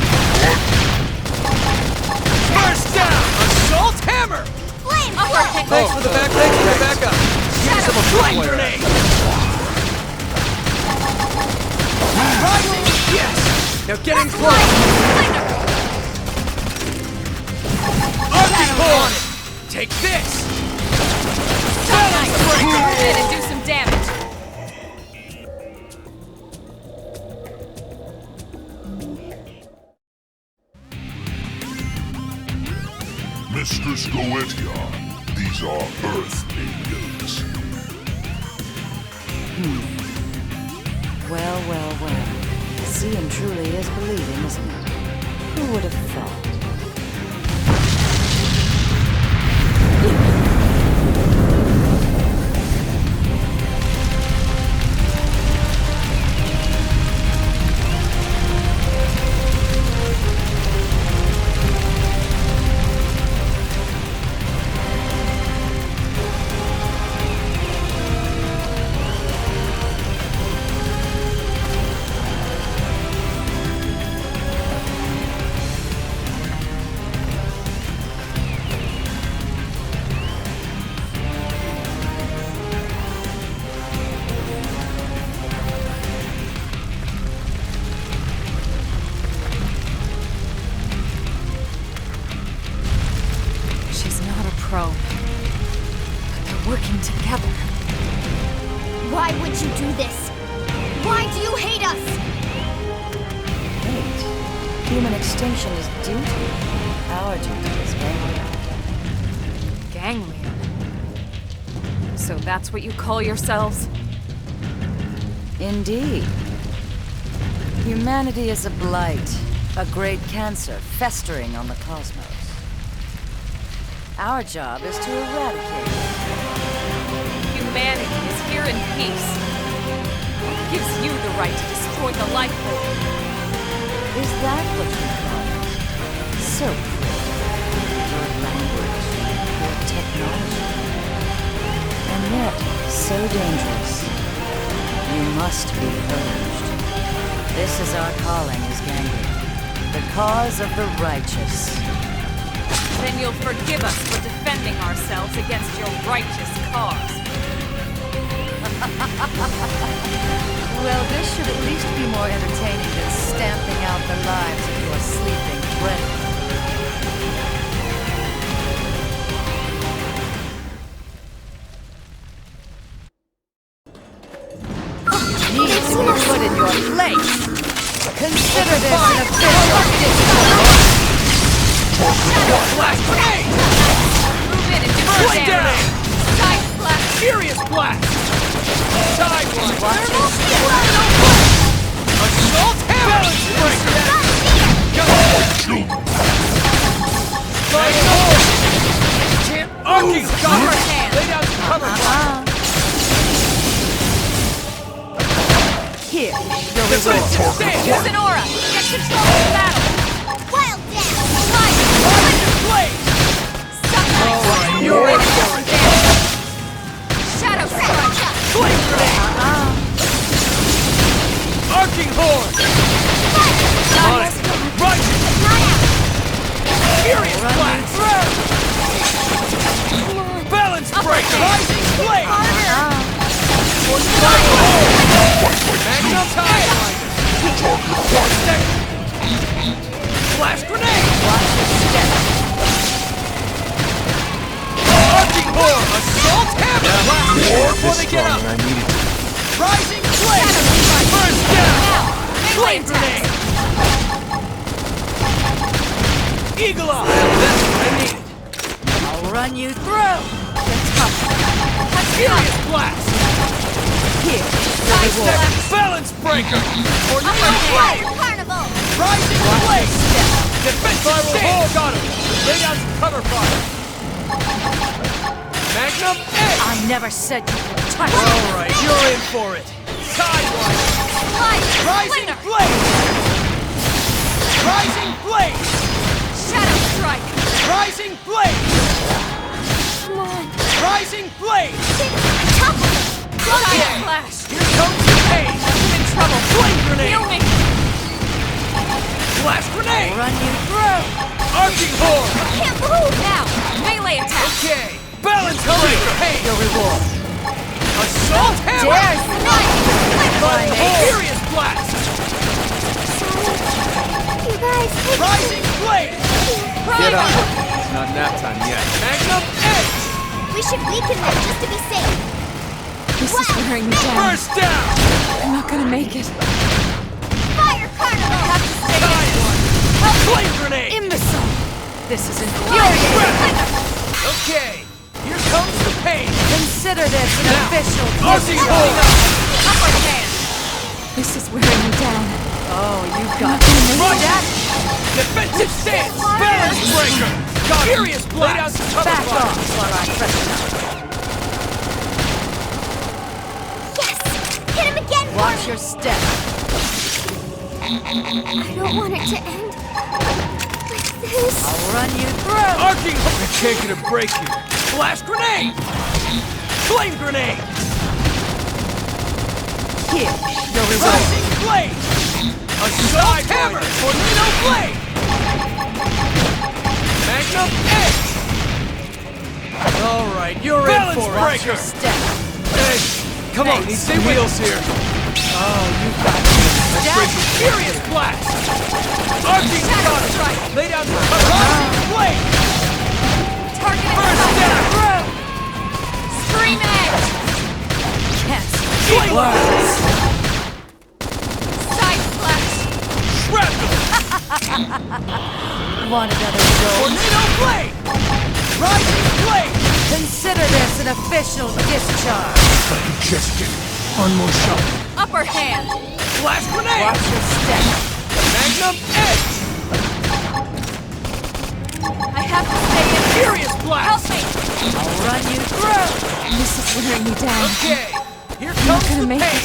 First down! Assault hammer! Thanks for the backup. Give me some flame grenade! Rising! Yes! Now getting close! Arcing horn! Take this! Balance breaker! Move in and do some damage. Mr. Scoetia, these are Earth aliens. Well, well, well. Seeing truly is believing, isn't it? Who would have thought? But they're working together. Why would you do this? Why do you hate us? Wait. Human extinction is duty. Our duty is ganglion. Ganglion? So that's what you call yourselves? Indeed. Humanity is a blight, a great cancer festering on the cosmos. Our job is to eradicate it. Humanity is here in peace. What gives you the right to destroy the life form? Is that what you call it? So pretty. Your language, your technology. And yet, so dangerous. You must be purged. This is our calling as ganglion. The cause of the righteous. Then you'll forgive us for defending ourselves against your righteous cause. Well, this should at least be more entertaining than stamping out the lives of your sleeping brethren. Needs to be put in your place. Consider this an official discharge. Blast grenade! Move in and do First damage. down! Side blast. Furious blast! Sideline! Assault hammer! Balance breaker! Arcing cover! Lay down some cover fire! Here, your Use reward. Use an aura. Get control of the battle. Wild death! Light. Blaze! Sunlight. Alright, you're in for it! Shadow strike. Flame grenade! Arcing horn! On it! Rising! Furious blast! Balance break! Rising blade! Magnum time! Flash grenade! Arcing horn! Assault hammer! Before they get up! Rising blade! First down! Flame grenade! Eagle eye! That's what I needed! I'll run you through. Furious blast! Here, Side step! Balance breaker! Or you will flame! Carnival! Rising blade! Defensive hole got him! Lay down some cover fire! Magnum edge! I never said you could touch me. Alright, you're in for it! Sidewise! Rising blade! Rising blade! Shadow strike. Rising blade! Come on! Rising blade! Side flash. Here comes the pain! Arcing horn! Can't move now! Melee attack! Okay! Balance breaker! Hey! Your reward! Assault hammer! Furious blast! You guys, Rising blade! Get up. It's not nap time yet. Magnum edge! we should weaken them just to be safe. This is wearing me down. First down! I'm not gonna make it. Fire Carnival! Have to stay Side in. one! Flame grenade! Imbecile! This is infuriating! Okay! Here comes the pain! Consider this an Now, official Arcing horn! upper hand! This is wearing me down. Oh, you got Run! Defensive stance! Balance breaker! Furious blast! back off while I freshen up. Yes! Hit him again, Watch Parie! your step. I don't want it to end like this. I'll run you through. Arcing horn! I can't get a break here. Flash grenade! Flame grenade! Here, your reward. Rising blade! Assault hammer! Tornado blade! Magnum edge! Alright, you're in for it. Watch your step. Hey, come on, need some wheels here. Oh, you got me. Let's break the furious blast! Arcing Shadow strike! strike. Lay down your rising blade! Target First down! through. Scream edge. Cancel. Flame blast! Side splash. Shrapnel! Want another go? Tornado blade! Rising blade! Consider this an official discharge. Just get one more shot. Upper hand. Flash grenade! Watch your step. Magnum edge! I have to stay in. Furious Help blast! me. I'll run you through. This is wearing me down. Okay, here comes the make pain.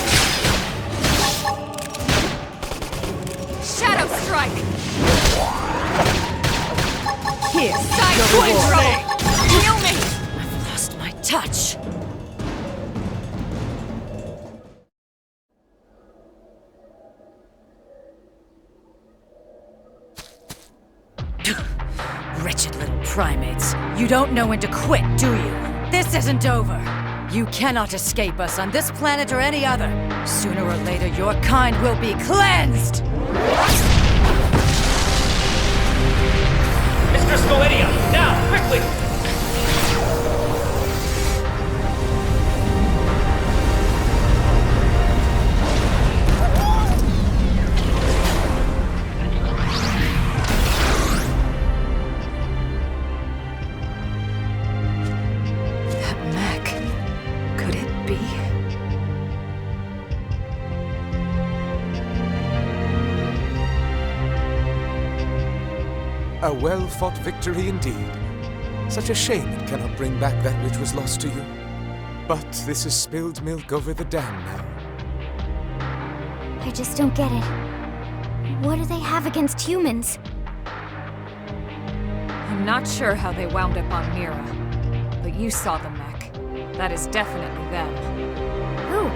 Shadow strike. Here. Side Flame control. grenade! Heal me. I've lost my touch. Wretched little primates. You don't know when to quit, do you? This isn't over. You cannot escape us on this planet or any other. Sooner or later, your kind will be cleansed! Mr. Scalidia, now, quickly! A well-fought victory indeed. Such a shame it cannot bring back that which was lost to you. But this is spilled milk over the dam now. I just don't get it. What do they have against humans? I'm not sure how they wound up on Mira, but you saw the mech. That is definitely them. Who?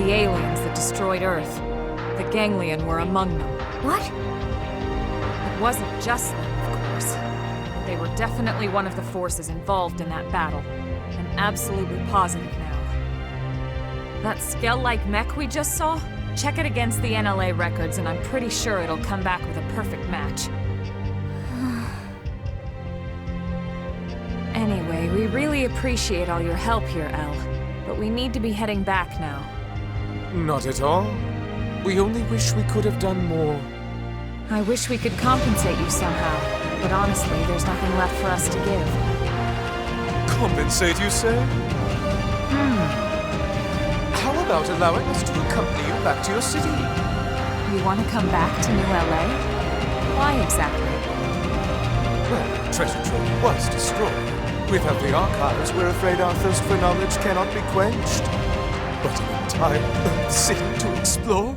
The aliens that destroyed Earth. The Ganglion were among them. What? It wasn't just them, of course. They were definitely one of the forces involved in that battle. I'm absolutely positive now. That Skell-like mech we just saw? Check it against the NLA records and I'm pretty sure it'll come back with a perfect match. Anyway, we really appreciate all your help here, Elle. But we need to be heading back now. Not at all. We only wish we could have done more. I wish we could compensate you somehow, but honestly, there's nothing left for us to give. Compensate, you say? How about allowing us to accompany you back to your city? You want to come back to New LA? Why exactly? Well, the treasure trove was destroyed. Without the archives, we're afraid our thirst for knowledge cannot be quenched. But an entire Earth city to explore?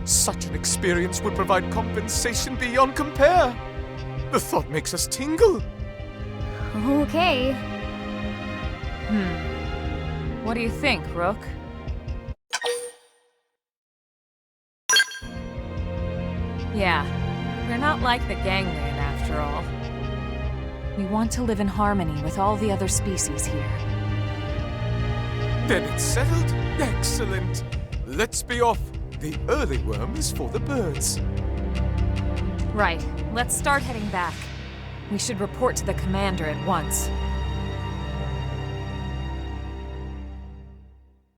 Such an experience would provide compensation beyond compare. The thought makes us tingle. Okay. What do you think, Rook? Yeah, we're not like the Ganglion after after all. We want to live in harmony with all the other species here. Then it's settled. Excellent. Let's be off. The early worm is for the birds. Right. Let's start heading back. We should report to the commander at once.